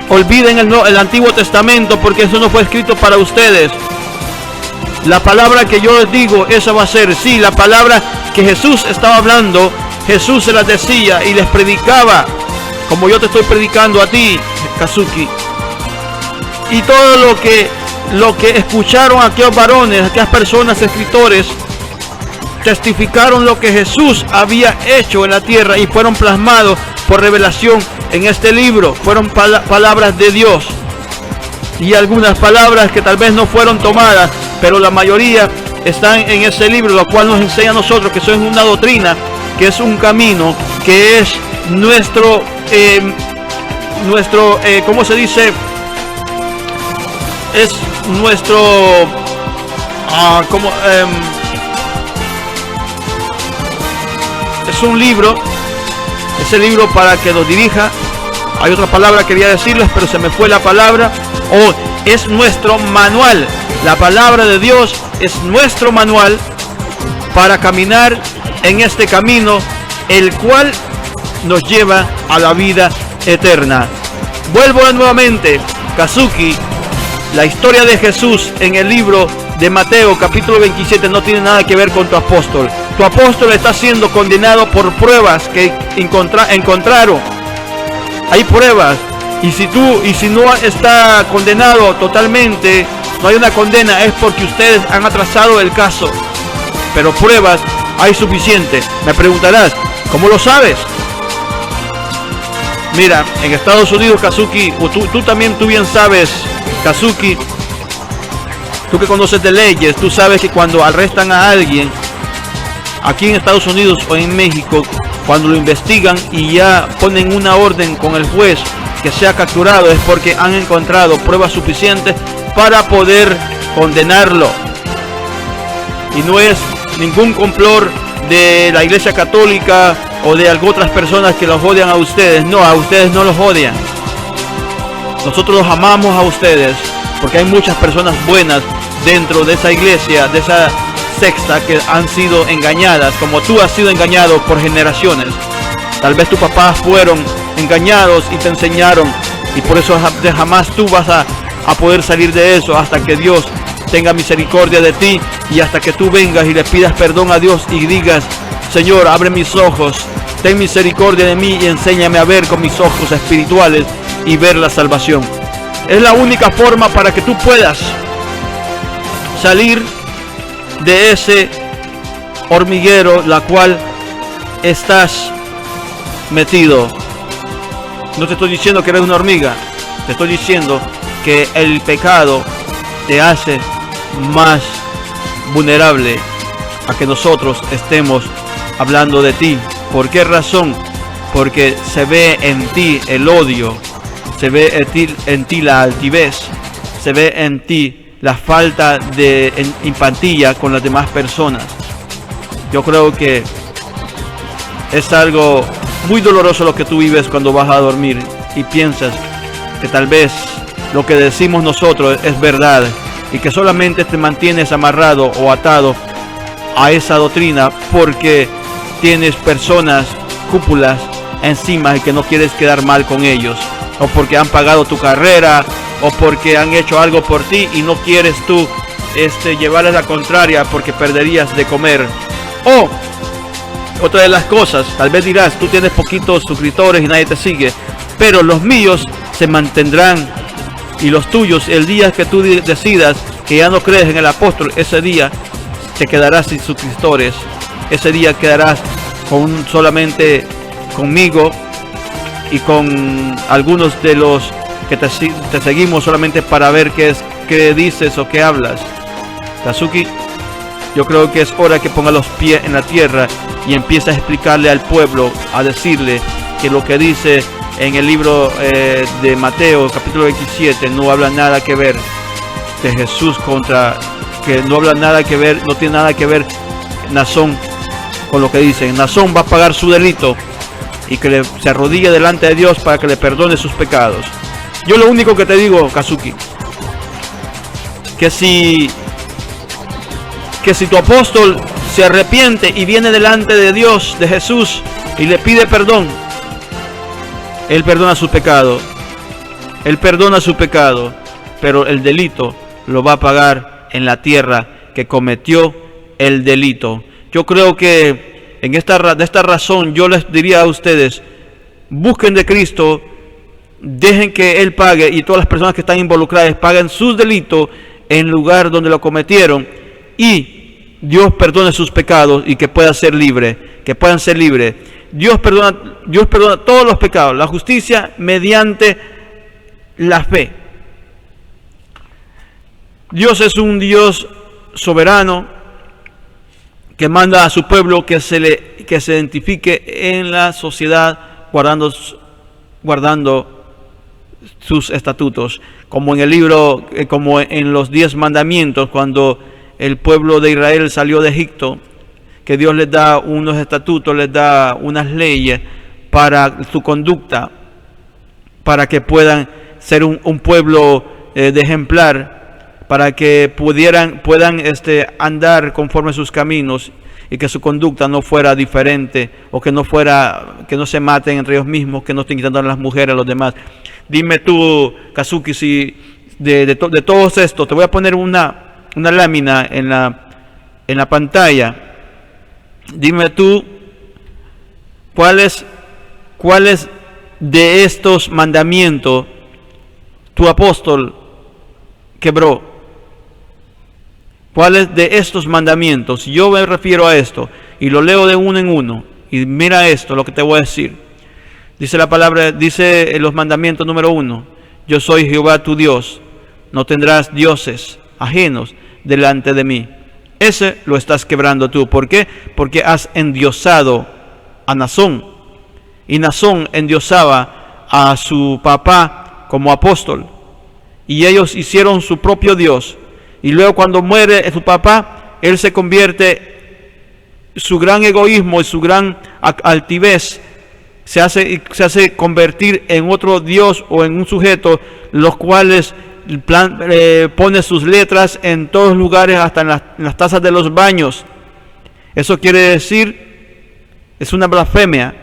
olviden el Antiguo Testamento, porque eso no fue escrito para ustedes. La palabra que yo les digo, esa va a ser. Sí, la palabra que Jesús estaba hablando, Jesús se las decía y les predicaba, como yo te estoy predicando a ti, Kazuki. Y todo lo que escucharon aquellos varones, aquellas personas, escritores, testificaron lo que Jesús había hecho en la tierra y fueron plasmados por revelación en este libro. Fueron palabras de Dios, y algunas palabras que tal vez no fueron tomadas, pero la mayoría están en ese libro, lo cual nos enseña a nosotros que eso es una doctrina, que es un camino, que es nuestro ¿cómo se dice? Es nuestro es un libro, ese libro para que nos dirija. Hay otra palabra que quería decirles, pero se me fue la palabra. Es nuestro manual. La palabra de Dios es nuestro manual para caminar en este camino, el cual nos lleva a la vida eterna. Vuelvo nuevamente, Kazuki, la historia de Jesús en el libro de Mateo capítulo 27 no tiene nada que ver con tu apóstol. Tu apóstol está siendo condenado por pruebas que encontraron. Hay pruebas, y si no está condenado totalmente, no hay una condena, es porque ustedes han atrasado el caso. Pero pruebas hay suficiente. Me preguntarás, ¿cómo lo sabes? Mira, en Estados Unidos, Kazuki, tú bien sabes, Kazuki, tú que conoces de leyes, tú sabes que cuando arrestan a alguien, aquí en Estados Unidos o en México, cuando lo investigan y ya ponen una orden con el juez que sea capturado, es porque han encontrado pruebas suficientes para poder condenarlo. Y no es ningún complot de la Iglesia Católica o de otras personas que los odian a ustedes. No, a ustedes no los odian. Nosotros los amamos a ustedes porque hay muchas personas buenas dentro de esa iglesia, de esa secta, que han sido engañadas, como tú has sido engañado por generaciones. Tal vez tus papás fueron engañados y te enseñaron, y por eso jamás tú vas a poder salir de eso hasta que Dios tenga misericordia de ti, y hasta que tú vengas y le pidas perdón a Dios y digas: Señor, abre mis ojos, ten misericordia de mí y enséñame a ver con mis ojos espirituales y ver la salvación. Es la única forma para que tú puedas salir de ese hormiguero la cual estás metido. No te estoy diciendo que eres una hormiga, te estoy diciendo que el pecado te hace más vulnerable a que nosotros estemos hablando de ti. ¿Por qué razón? Porque se ve en ti el odio, se ve en ti la altivez, se ve en ti la falta de empatía con las demás personas. Yo creo que es algo muy doloroso lo que tú vives cuando vas a dormir y piensas que tal vez lo que decimos nosotros es verdad y que solamente te mantienes amarrado o atado a esa doctrina porque tienes personas, cúpulas encima y que no quieres quedar mal con ellos, o porque han pagado tu carrera, o porque han hecho algo por ti y no quieres tú llevarles la contraria porque perderías de comer. O otra de las cosas, tal vez dirás, tú tienes poquitos suscriptores y nadie te sigue, pero los míos se mantendrán, y los tuyos, el día que tú decidas que ya no crees en el apóstol, ese día te quedarás sin suscriptores. Ese día quedarás solamente conmigo y con algunos de los que te seguimos solamente para ver qué dices o qué hablas. Kazuki, yo creo que es hora que ponga los pies en la tierra y empiece a explicarle al pueblo, a decirle que lo que dice en el libro de Mateo capítulo 27 no habla nada que ver de Jesús que no habla nada que ver, no tiene nada que ver Nazón con lo que dice. Nazón va a pagar su delito y que se arrodille delante de Dios para que le perdone sus pecados. Yo lo único que te digo, Kazuki, que si tu apóstol se arrepiente y viene delante de Dios, de Jesús, y le pide perdón, Él perdona su pecado. Él perdona su pecado, pero el delito lo va a pagar en la tierra que cometió el delito. Yo creo que de esta razón yo les diría a ustedes: busquen de Cristo, dejen que Él pague, y todas las personas que están involucradas paguen sus delitos en el lugar donde lo cometieron, y Dios perdone sus pecados y que puedan ser libres, Dios perdona todos los pecados, la justicia mediante la fe. Dios es un Dios soberano que manda a su pueblo que se identifique en la sociedad guardando sus estatutos, como en el libro, como en los 10 mandamientos, cuando el pueblo de Israel salió de Egipto, que Dios les da unos estatutos, les da unas leyes para su conducta, para que puedan ser un pueblo de ejemplar, para que puedan andar conforme a sus caminos y que su conducta no fuera diferente, o que no se maten entre ellos mismos, que no estén quitando a las mujeres a los demás. Dime tú, Kazuki, si de todos estos, te voy a poner una lámina en la pantalla. Dime tú, ¿cuáles de estos mandamientos tu apóstol quebró? ¿Cuáles de estos mandamientos? Yo me refiero a esto y lo leo de uno en uno. Y mira esto, lo que te voy a decir. Dice la palabra, dice en los mandamientos número 1: yo soy Jehová tu Dios, no tendrás dioses ajenos delante de mí. Ese lo estás quebrando tú. ¿Por qué? Porque has endiosado a Nazón. Y Nazón endiosaba a su papá como apóstol. Y ellos hicieron su propio Dios. Y luego cuando muere su papá, él se convierte, su gran egoísmo y su gran altivez se hace convertir en otro Dios o en un sujeto, los cuales pone sus letras en todos lugares, hasta en las tazas de los baños. Eso quiere decir, es una blasfemia.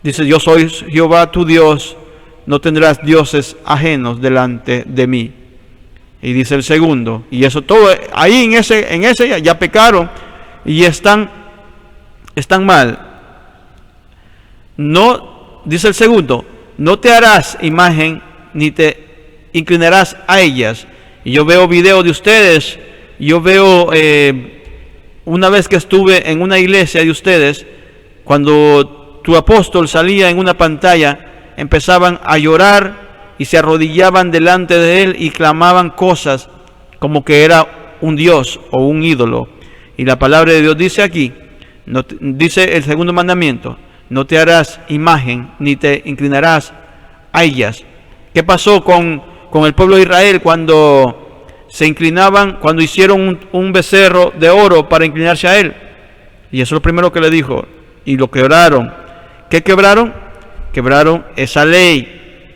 Dice: yo soy Jehová tu Dios, no tendrás dioses ajenos delante de mí. Y dice el segundo, y eso todo, ahí en ese ya pecaron y están mal. No, dice el segundo, no te harás imagen ni te inclinarás a ellas. Y yo veo videos de ustedes, yo veo una vez que estuve en una iglesia de ustedes, cuando tu apóstol salía en una pantalla, empezaban a llorar y se arrodillaban delante de él y clamaban cosas como que era un dios o un ídolo. Y la palabra de Dios dice aquí, dice el segundo mandamiento: no te harás imagen ni te inclinarás a ellas. ¿Qué pasó con el pueblo de Israel cuando se inclinaban, cuando hicieron un becerro de oro para inclinarse a él? Y eso es lo primero que le dijo, y lo quebraron. ¿Qué quebraron? Quebraron esa ley.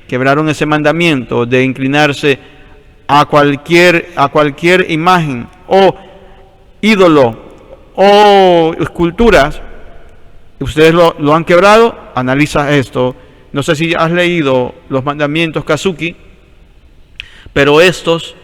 Quebraron ese mandamiento de inclinarse a cualquier imagen o ídolo o esculturas. Ustedes lo han quebrado. Analiza esto. No sé si has leído los mandamientos, Kazuki, pero estos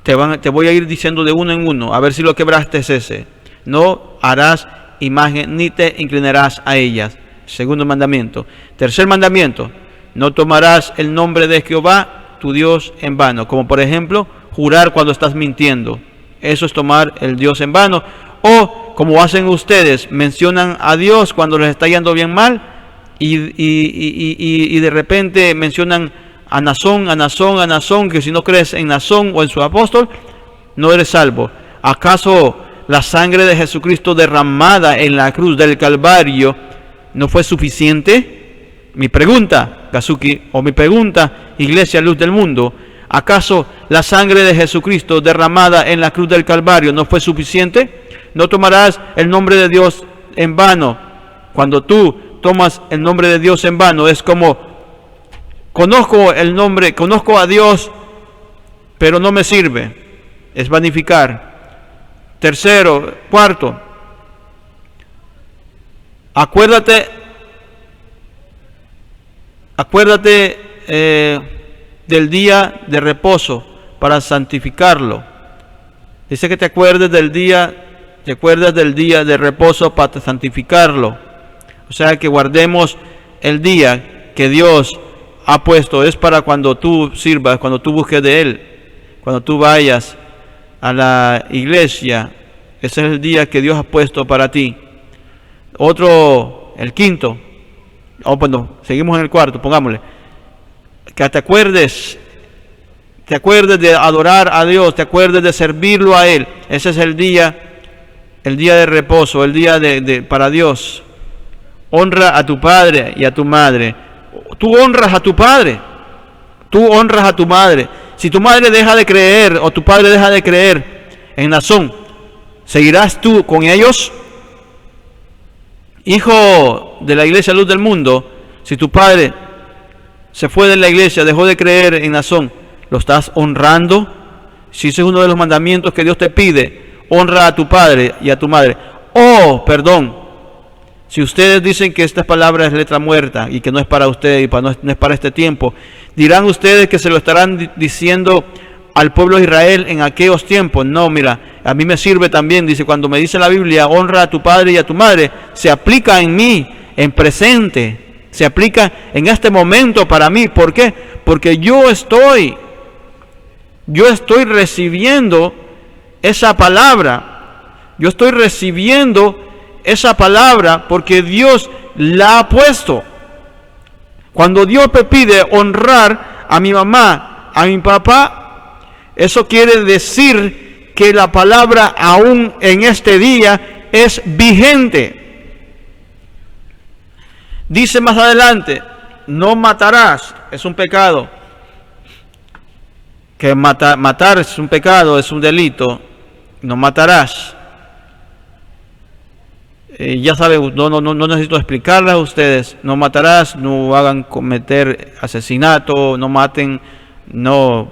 te voy a ir diciendo de uno en uno, a ver si lo quebraste es ese. No harás imagen ni te inclinarás a ellas. Segundo mandamiento. Tercer mandamiento: no tomarás el nombre de Jehová tu Dios en vano. Como por ejemplo, jurar cuando estás mintiendo. Eso es tomar el Dios en vano. O como hacen ustedes, mencionan a Dios cuando les está yendo bien mal y de repente mencionan a Nazón, que si no crees en Nazón o en su apóstol, no eres salvo. ¿Acaso la sangre de Jesucristo derramada en la cruz del Calvario no fue suficiente? Mi pregunta, Kazuki, o mi pregunta, Iglesia Luz del Mundo: ¿acaso la sangre de Jesucristo derramada en la cruz del Calvario no fue suficiente? No tomarás el nombre de Dios en vano. Cuando tú tomas el nombre de Dios en vano, es como: conozco el nombre, conozco a Dios, pero no me sirve. Es vanificar. Tercero, cuarto, acuérdate del día de reposo para santificarlo. Dice que te acuerdas del día de reposo para santificarlo. O sea, que guardemos el día que Dios ha puesto. Es para cuando tú sirvas, cuando tú busques de Él, cuando tú vayas a la iglesia. Ese es el día que Dios ha puesto para ti. Otro, el quinto. Bueno, seguimos en el cuarto, pongámosle. Que te acuerdes de adorar a Dios, te acuerdes de servirlo a Él. Ese es el día de reposo, el día para Dios. Honra a tu padre y a tu madre. Tú honras a tu padre, tú honras a tu madre. Si tu madre deja de creer o tu padre deja de creer en Nazón, ¿seguirás tú con ellos? Hijo de la Iglesia Luz del Mundo, si tu padre se fue de la iglesia, dejó de creer en Nazón, ¿lo estás honrando? Si ese es uno de los mandamientos que Dios te pide: honra a tu padre y a tu madre. perdón. Si ustedes dicen que esta palabra es letra muerta y que no es para ustedes y no es para este tiempo, dirán ustedes que se lo estarán diciendo al pueblo de Israel en aquellos tiempos. No, mira, a mí me sirve también. Dice, cuando me dice la Biblia, honra a tu padre y a tu madre, se aplica en mí, en presente. Se aplica en este momento para mí. ¿Por qué? Porque yo estoy recibiendo esa palabra. Yo estoy recibiendo esa palabra porque Dios la ha puesto. Cuando Dios me pide honrar a mi mamá, a mi papá, eso quiere decir que la palabra aún en este día es vigente. Dice más adelante, no matarás, es un pecado. Que matar es un pecado, es un delito. No matarás. Ya saben, no necesito explicarles a ustedes. No matarás, no hagan cometer asesinato, no maten, no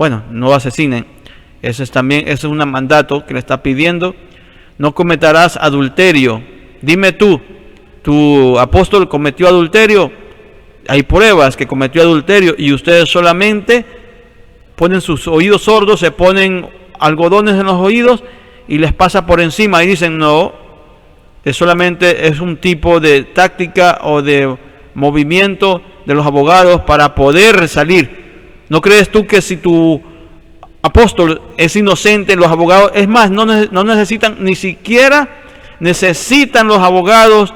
asesinen. Ese es un mandato que le está pidiendo. No cometerás adulterio. Dime tú, ¿tu apóstol cometió adulterio? Hay pruebas que cometió adulterio y ustedes solamente ponen sus oídos sordos, se ponen algodones en los oídos y les pasa por encima y dicen no. Solamente es un tipo de táctica o de movimiento de los abogados para poder salir. ¿No crees tú que si tu apóstol es inocente, los abogados, es más, no necesitan, ni siquiera necesitan los abogados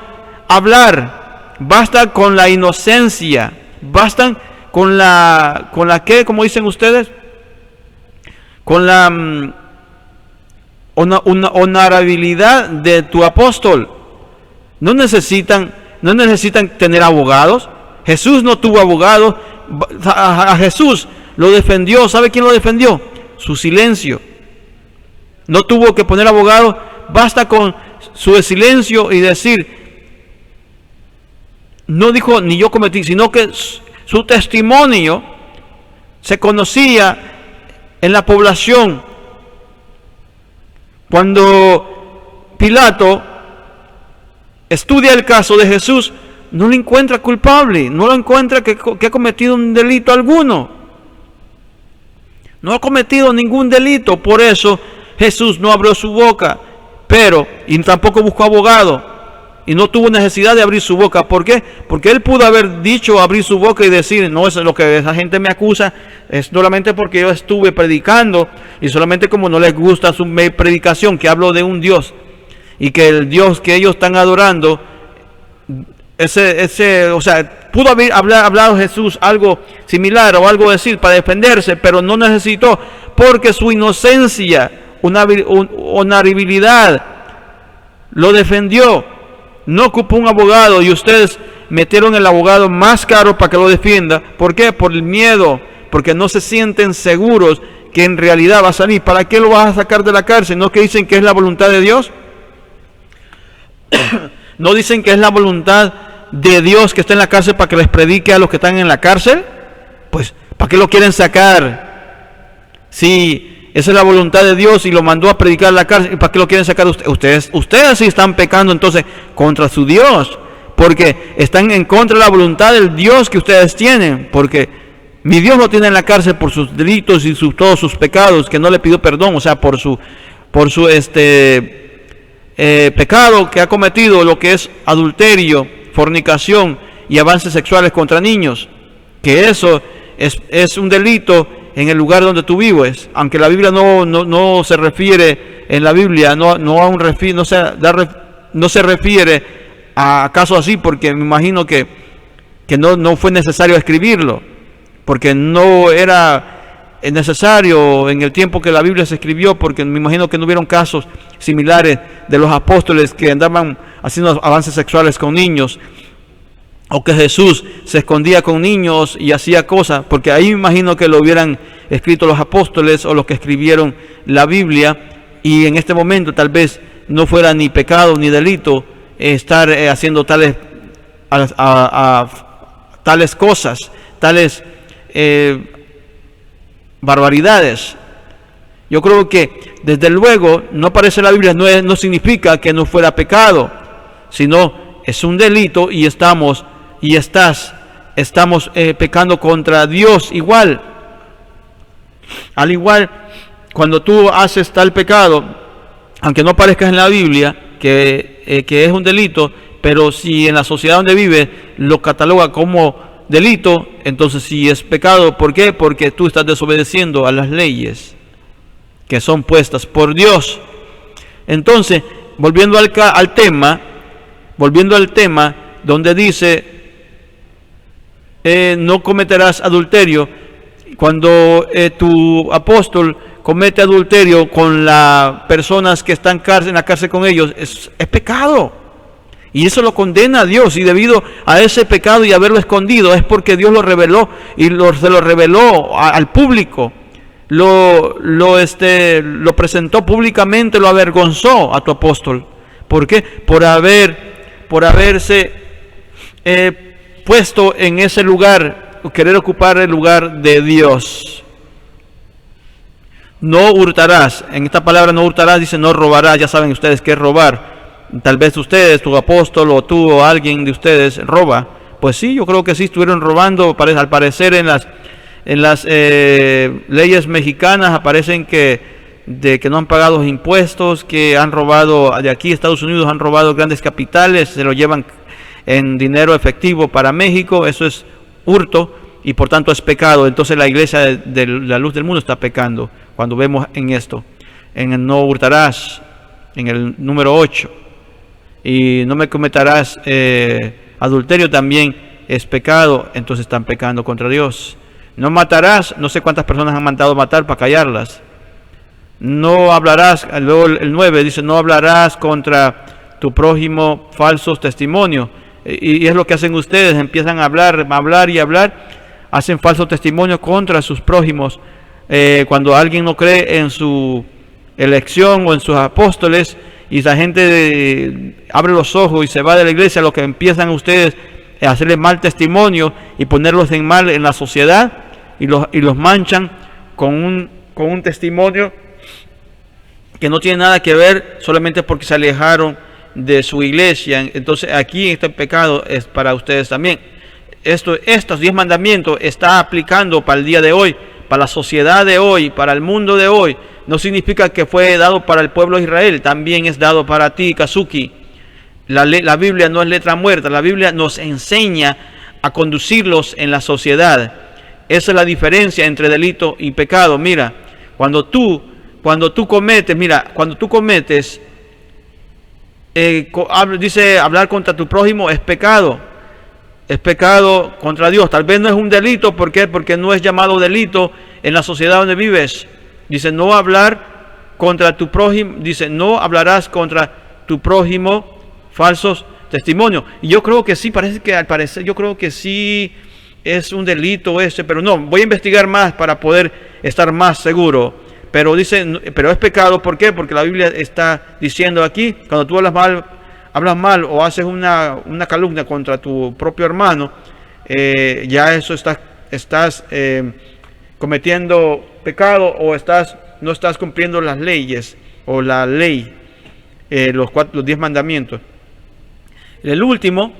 hablar? Basta con la inocencia, bastan con la ¿qué? ¿Cómo dicen ustedes? Con la una honorabilidad de tu apóstol. No necesitan tener abogados. Jesús no tuvo abogados. A Jesús lo defendió. ¿Sabe quién lo defendió? Su silencio. No tuvo que poner abogados. Basta con su silencio y decir, no dijo ni yo cometí, sino que su testimonio se conocía en la población. Cuando Pilato estudia el caso de Jesús, no lo encuentra culpable, no lo encuentra que ha cometido un delito alguno. No ha cometido ningún delito, por eso Jesús no abrió su boca, y tampoco buscó abogado, y no tuvo necesidad de abrir su boca. ¿Por qué? Porque él pudo haber dicho, abrir su boca y decir, no, eso es lo que esa gente me acusa, es solamente porque yo estuve predicando, y solamente como no les gusta su predicación, que hablo de un Dios, y que el Dios que ellos están adorando, pudo haber hablado Jesús algo similar o algo decir para defenderse, pero no necesitó, porque su inocencia, honorabilidad, lo defendió. No ocupó un abogado y ustedes metieron el abogado más caro para que lo defienda. ¿Por qué? Por el miedo, porque no se sienten seguros que en realidad va a salir. ¿Para qué lo vas a sacar de la cárcel? ¿No que dicen que es la voluntad de Dios? ¿No dicen que es la voluntad de Dios que está en la cárcel para que les predique a los que están en la cárcel? Pues, ¿para qué lo quieren sacar? Si esa es la voluntad de Dios y lo mandó a predicar en la cárcel, ¿para qué lo quieren sacar ustedes? Ustedes sí están pecando entonces contra su Dios, porque están en contra de la voluntad del Dios que ustedes tienen, porque mi Dios lo tiene en la cárcel por sus delitos y todos sus pecados, que no le pidió perdón, o sea, por su pecado que ha cometido, lo que es adulterio, fornicación y avances sexuales contra niños, que eso es un delito en el lugar donde tú vives, aunque la Biblia no se refiere en la Biblia, no se refiere a casos así, porque me imagino que no fue necesario escribirlo, porque no era necesario en el tiempo que la Biblia se escribió, porque me imagino que no hubieron casos similares de los apóstoles que andaban haciendo avances sexuales con niños, o que Jesús se escondía con niños y hacía cosas, porque ahí me imagino que lo hubieran escrito los apóstoles o los que escribieron la Biblia, y en este momento tal vez no fuera ni pecado ni delito estar haciendo tales cosas, tales barbaridades. Yo creo que desde luego no aparece en la Biblia, no significa que no fuera pecado, sino es un delito y estamos pecando contra Dios igual. Al igual, cuando tú haces tal pecado, aunque no aparezca en la Biblia que es un delito, pero si en la sociedad donde vive lo cataloga como delito, entonces sí es pecado. ¿Por qué? Porque tú estás desobedeciendo a las leyes que son puestas por Dios. Entonces, volviendo al tema donde dice no cometerás adulterio, cuando tu apóstol comete adulterio con las personas que están en la cárcel con ellos, es pecado. Y eso lo condena a Dios, y debido a ese pecado y haberlo escondido, es porque Dios lo reveló y se lo reveló al público. Lo presentó públicamente, lo avergonzó a tu apóstol. ¿Por qué? Por haberse puesto en ese lugar, querer ocupar el lugar de Dios. No hurtarás. En esta palabra no hurtarás dice no robarás. Ya saben ustedes qué es robar. Tal vez ustedes, tu apóstol o tú o alguien de ustedes roba. Pues sí, yo creo que sí estuvieron robando. Al parecer en las leyes mexicanas aparecen que no han pagado impuestos, que han robado de aquí, Estados Unidos, han robado grandes capitales, se lo llevan en dinero efectivo para México. Eso es hurto y por tanto es pecado. Entonces la iglesia de la luz del mundo está pecando cuando vemos en esto, en el no hurtarás, en el número 8, y no me cometerás adulterio también es pecado. Entonces están pecando contra Dios. No matarás, no sé cuántas personas han mandado matar para callarlas. No hablarás, luego el 9 dice, no hablarás contra tu prójimo falsos testimonios. Y es lo que hacen ustedes, empiezan a hablar, hacen falsos testimonios contra sus prójimos. Cuando alguien no cree en su elección o en sus apóstoles, y la gente abre los ojos y se va de la iglesia, lo que empiezan ustedes a hacerle mal testimonio y ponerlos en mal en la sociedad, y los manchan con un testimonio que no tiene nada que ver, solamente porque se alejaron de su iglesia. Entonces aquí este pecado es para ustedes también. Estos 10 mandamientos está aplicando para el día de hoy, para la sociedad de hoy, para el mundo de hoy. No significa que fue dado para el pueblo de Israel, también es dado para ti, Kazuki. La Biblia no es letra muerta, la Biblia nos enseña a conducirlos en la sociedad. Esa es la diferencia entre delito y pecado. Mira, cuando tú cometes, dice hablar contra tu prójimo es pecado contra Dios. Tal vez no es un delito, ¿por qué? Porque no es llamado delito en la sociedad donde vives. Dice no hablar contra tu prójimo, dice no hablarás contra tu prójimo falsos testimonios. Y yo creo que sí, yo creo que sí es un delito ese, pero no, voy a investigar más para poder estar más seguro. Pero dice, pero es pecado, ¿por qué? Porque la Biblia está diciendo aquí, cuando tú hablas mal o haces una calumnia contra tu propio hermano, ya eso estás cometiendo pecado, o no estás cumpliendo las leyes o la ley, los 10 mandamientos. El último,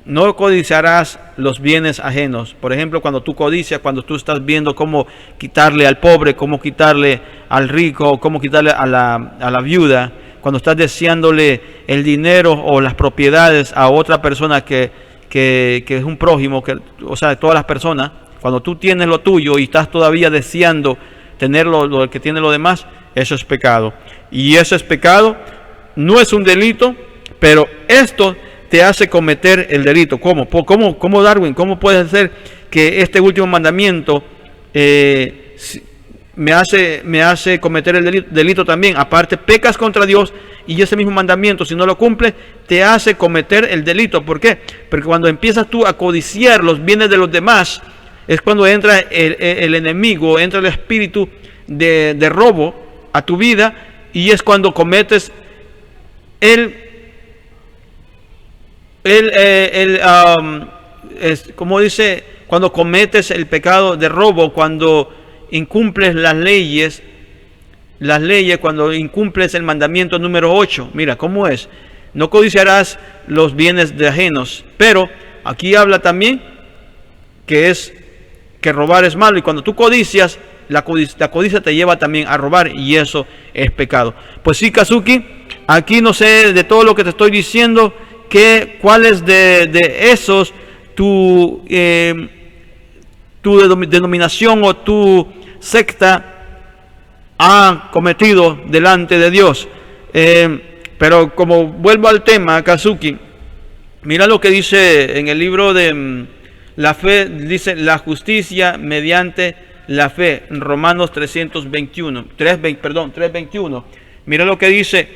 no codiciarás los bienes ajenos. Por ejemplo, cuando tú codicias, cuando tú estás viendo cómo quitarle al pobre, cómo quitarle al rico, cómo quitarle a la viuda, cuando estás deseándole el dinero o las propiedades a otra persona que es un prójimo, o sea, de todas las personas, cuando tú tienes lo tuyo y estás todavía deseando tener lo que tiene lo demás, eso es pecado. Y eso es pecado, no es un delito, pero esto te hace cometer el delito. ¿Cómo, Darwin? ¿Cómo puede ser que este último mandamiento me hace cometer el delito también? Aparte, pecas contra Dios, y ese mismo mandamiento, si no lo cumples, te hace cometer el delito. ¿Por qué? Porque cuando empiezas tú a codiciar los bienes de los demás, es cuando entra el enemigo, entra el espíritu de robo a tu vida, y es cuando cometes como dice, cuando cometes el pecado de robo, cuando incumples las leyes las leyes cuando incumples el mandamiento número 8. Mira, ¿cómo es? No codiciarás los bienes de ajenos. Pero aquí habla también que robar es malo. Y cuando tú codicias, la codicia te lleva también a robar, y eso es pecado. Pues sí, Kazuki, aquí no sé de todo lo que te estoy diciendo, cuáles de esos tu denominación o tu secta ha cometido delante de Dios. Pero como vuelvo al tema, Kazuki, mira lo que dice en el libro de la fe, dice la justicia mediante la fe, en Romanos 3:21. Mira lo que dice,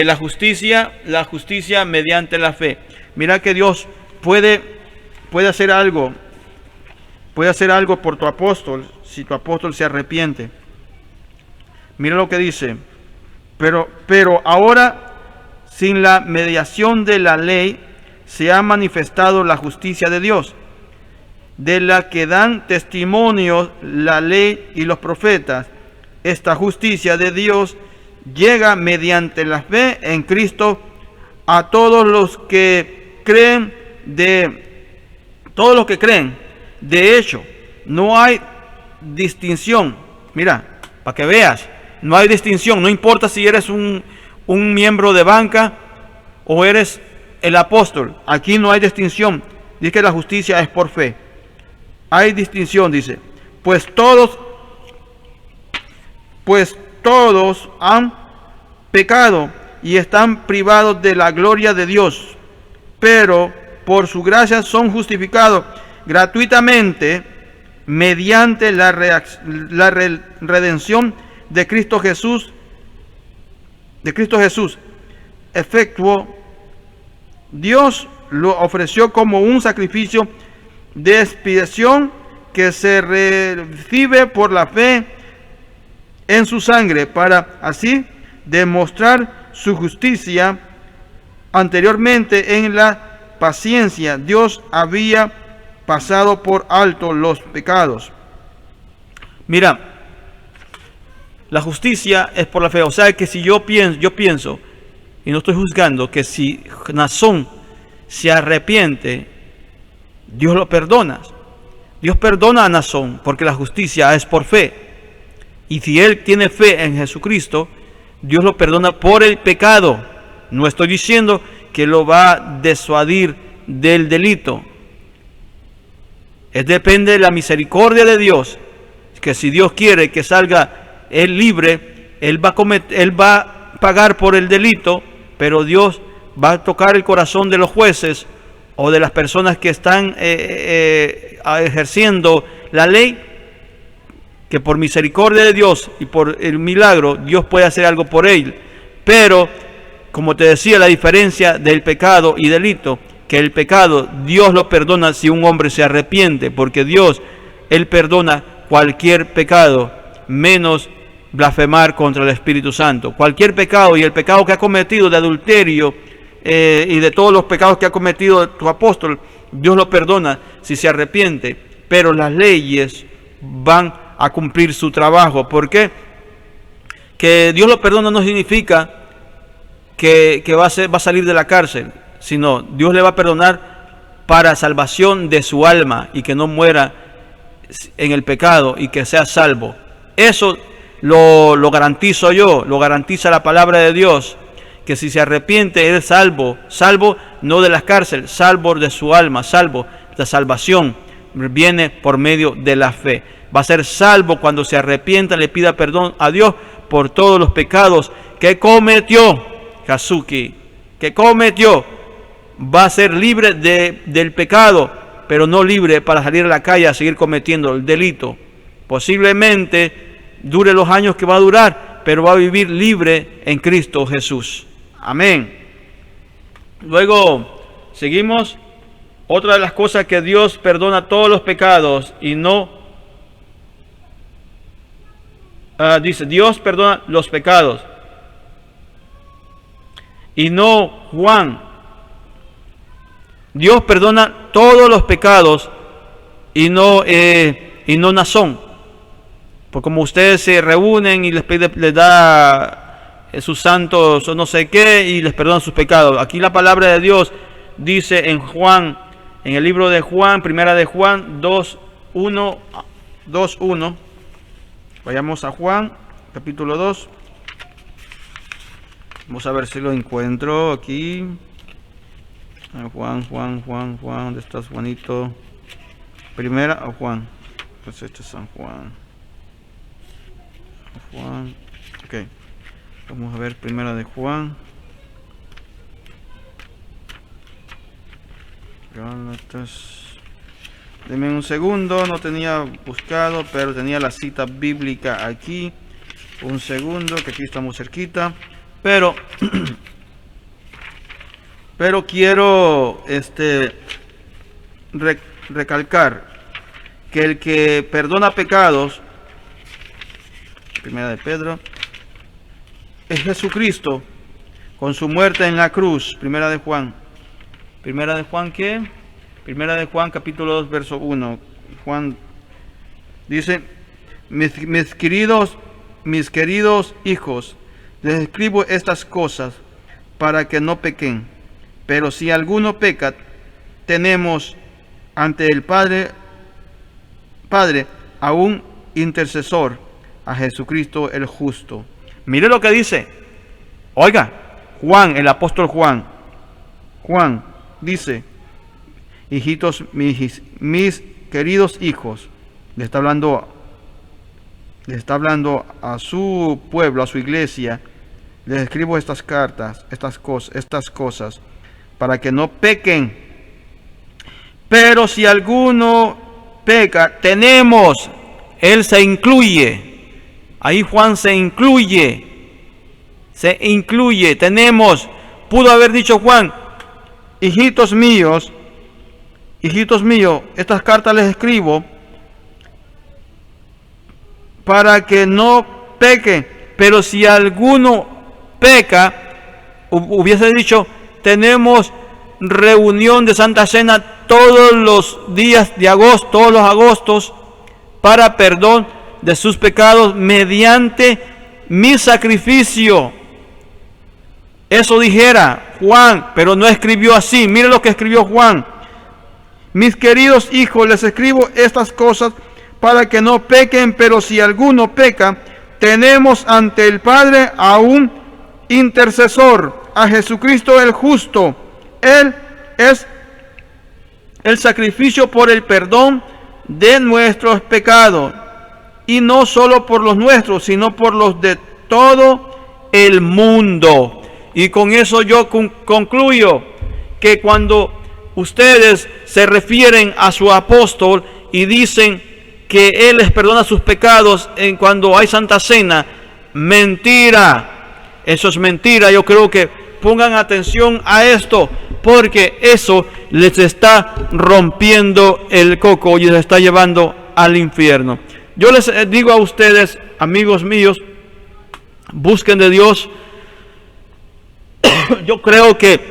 la justicia mediante la fe. Mira que Dios puede hacer algo por tu apóstol, si tu apóstol se arrepiente. Mira lo que dice, pero ahora, sin la mediación de la ley, se ha manifestado la justicia de Dios, de la que dan testimonio la ley y los profetas. Esta justicia de Dios llega mediante la fe en Cristo a todos los que creen. De hecho, no hay distinción. Mira, para que veas, no hay distinción. No importa si eres un miembro de banca o eres el apóstol. Aquí no hay distinción. Dice que la justicia es por fe. Hay distinción, dice. Pues todos han pecado y están privados de la gloria de Dios, pero por su gracia son justificados gratuitamente mediante la redención de Cristo Jesús. Efectuó, Dios lo ofreció como un sacrificio de expiación que se recibe por la fe en su sangre, para así demostrar su justicia. Anteriormente, en la paciencia, Dios había pasado por alto los pecados. Mira, la justicia es por la fe. O sea que si yo pienso, y no estoy juzgando, que si Naasón se arrepiente, Dios lo perdona. Dios perdona a Naasón porque la justicia es por fe. Y si él tiene fe en Jesucristo, Dios lo perdona por el pecado. No estoy diciendo que lo va a disuadir del delito. Depende de la misericordia de Dios. Que si Dios quiere que salga él libre, él va a pagar por el delito, pero Dios va a tocar el corazón de los jueces o de las personas que están ejerciendo la ley, que por misericordia de Dios y por el milagro Dios puede hacer algo por él. Pero, como te decía, la diferencia del pecado y delito, que el pecado Dios lo perdona si un hombre se arrepiente, porque Dios, él perdona cualquier pecado, menos blasfemar contra el Espíritu Santo. Cualquier pecado, y el pecado que ha cometido de adulterio y de todos los pecados que ha cometido tu apóstol, Dios lo perdona si se arrepiente. Pero las leyes van a cumplir su trabajo. ¿Por qué? Que Dios lo perdona no significa que va a salir de la cárcel, sino Dios le va a perdonar para salvación de su alma y que no muera en el pecado y que sea salvo. Eso lo garantizo yo, lo garantiza la palabra de Dios, que si se arrepiente es salvo no de la cárcel, salvo de su alma, salvo. La salvación viene por medio de la fe. Va a ser salvo cuando se arrepienta, le pida perdón a Dios por todos los pecados que cometió. Kazuki, que cometió, va a ser libre del pecado, pero no libre para salir a la calle a seguir cometiendo el delito. Posiblemente dure los años que va a durar, pero va a vivir libre en Cristo Jesús. Amén. Luego seguimos. Otra de las cosas que Dios perdona todos los pecados y no dice, Dios perdona los pecados y no Juan. Dios perdona todos los pecados y no Naasón. Por como ustedes se reúnen y les da sus santos o no sé qué y les perdona sus pecados. Aquí la palabra de Dios dice en Juan, en el libro de Juan, primera de Juan 2:1. Vayamos a Juan, capítulo 2. Vamos a ver si lo encuentro aquí. Juan, ¿dónde estás, Juanito? Primera o Juan. Pues este es San Juan. Ok. Vamos a ver primera de Juan. Gálatas. Deme un segundo, no tenía buscado, pero tenía la cita bíblica aquí. Un segundo, que aquí estamos cerquita. Pero quiero recalcar que el que perdona pecados, primera de Pedro, es Jesucristo con su muerte en la cruz. Primera de Juan. Primera de Juan, ¿qué? Primera de Juan, capítulo 2, verso 1. Juan dice: mis queridos hijos, les escribo estas cosas para que no pequen. Pero si alguno peca, tenemos ante el Padre a un intercesor, a Jesucristo el justo. Mire lo que dice. Oiga, Juan, el apóstol Juan dice: hijitos, mis queridos hijos, le está hablando a su pueblo, a su iglesia. Les escribo estas cartas, estas cosas, para que no pequen. Pero si alguno peca, tenemos, él se incluye. Ahí Juan se incluye. Tenemos, pudo haber dicho Juan: hijitos míos, estas cartas les escribo para que no pequen. Pero si alguno peca, hubiese dicho: tenemos reunión de Santa Cena todos los días de agosto, todos los agostos, para perdón de sus pecados mediante mi sacrificio. Eso dijera Juan, pero no escribió así. Mire lo que escribió Juan: mis queridos hijos, les escribo estas cosas para que no pequen, pero si alguno peca, tenemos ante el Padre a un intercesor, a Jesucristo el justo. Él es el sacrificio por el perdón de nuestros pecados, y no solo por los nuestros, sino por los de todo el mundo. Y con eso yo concluyo que cuando ustedes se refieren a su apóstol y dicen que él les perdona sus pecados cuando hay Santa Cena, mentira. Eso es mentira. Yo creo que pongan atención a esto, porque eso les está rompiendo el coco y les está llevando al infierno. Yo les digo a ustedes, amigos míos, busquen de Dios. Yo creo que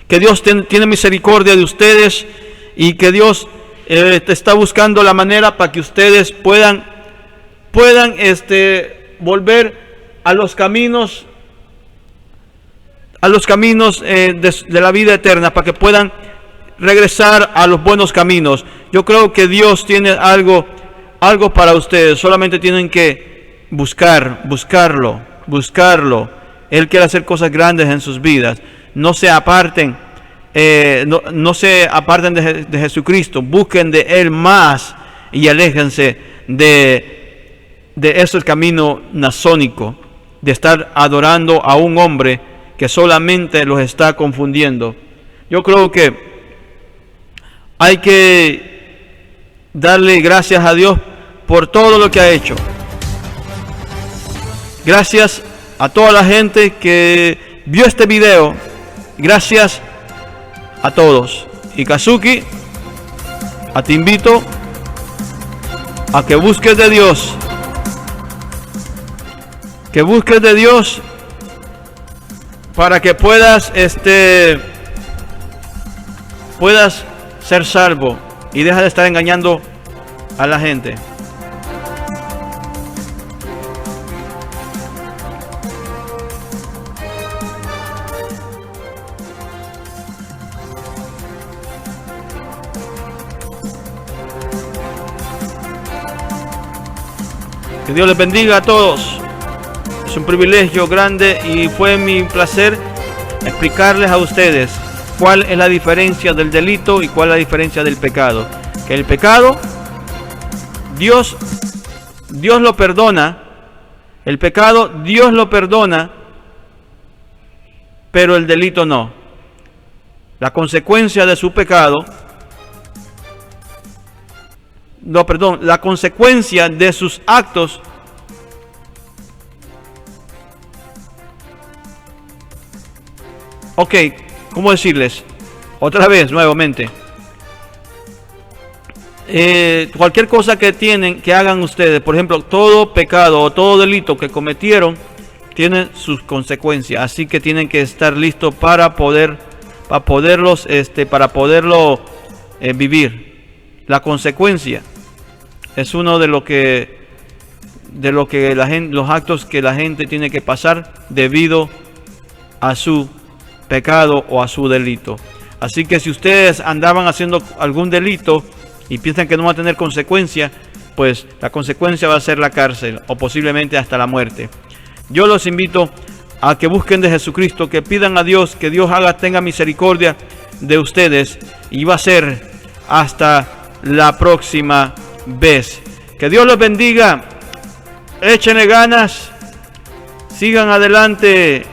Dios tiene misericordia de ustedes y que Dios está buscando la manera para que ustedes puedan volver a los caminos de la vida eterna, para que puedan regresar a los buenos caminos. Yo creo que Dios tiene algo para ustedes. Solamente tienen que buscarlo. Él quiere hacer cosas grandes en sus vidas. No se aparten, no se aparten de Jesucristo. Busquen de Él más y aléjense de ese camino nazónico, de estar adorando a un hombre que solamente los está confundiendo. Yo creo que hay que darle gracias a Dios por todo lo que ha hecho. Gracias a toda la gente que vio este video. Gracias a todos. Y Kazuki, te invito a que busques de Dios. Que busques de Dios para que puedas ser salvo y deja de estar engañando a la gente. Que Dios les bendiga a todos. Es un privilegio grande y fue mi placer explicarles a ustedes cuál es la diferencia del delito y cuál es la diferencia del pecado. Que el pecado, Dios lo perdona. El pecado, Dios lo perdona, pero el delito no. La consecuencia de su pecado, la consecuencia de sus actos ok, ¿cómo decirles? Otra vez, nuevamente. Cualquier cosa que hagan ustedes, por ejemplo, todo pecado o todo delito que cometieron, tiene sus consecuencias. Así que tienen que estar listos para poderlo vivir. La consecuencia es uno de lo que los actos que la gente tiene que pasar debido a su pecado o a su delito. Así que si ustedes andaban haciendo algún delito y piensan que no va a tener consecuencia, pues la consecuencia va a ser la cárcel o posiblemente hasta la muerte. Yo los invito a que busquen de Jesucristo, que pidan a Dios, que Dios tenga misericordia de ustedes, y va a ser hasta la próxima vez. Que Dios los bendiga, échenle ganas, sigan adelante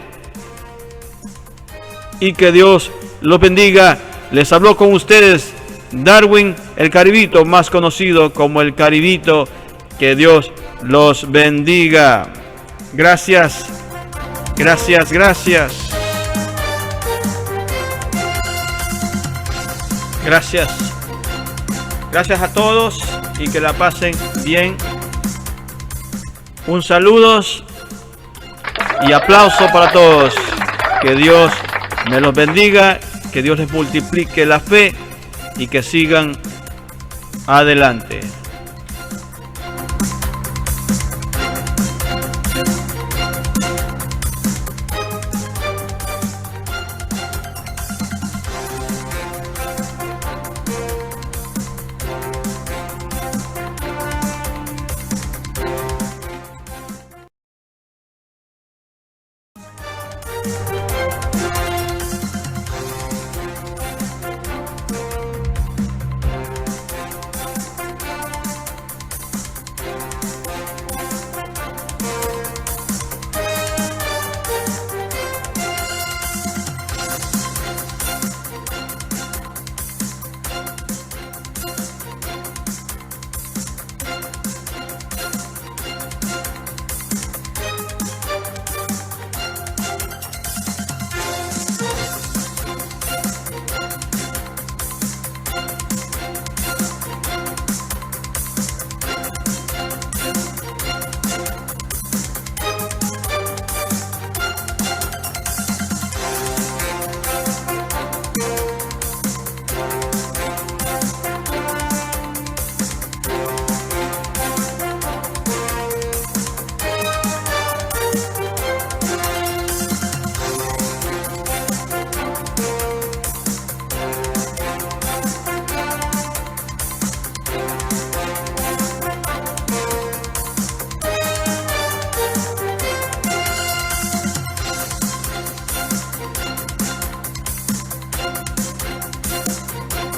y que Dios los bendiga. Les habló con ustedes Darwin el Caribito, más conocido como el Caribito. Que Dios los bendiga. Gracias, gracias, gracias. Gracias. Gracias a todos y que la pasen bien. Un saludo y aplauso para todos. Que Dios me los bendiga, que Dios les multiplique la fe y que sigan adelante.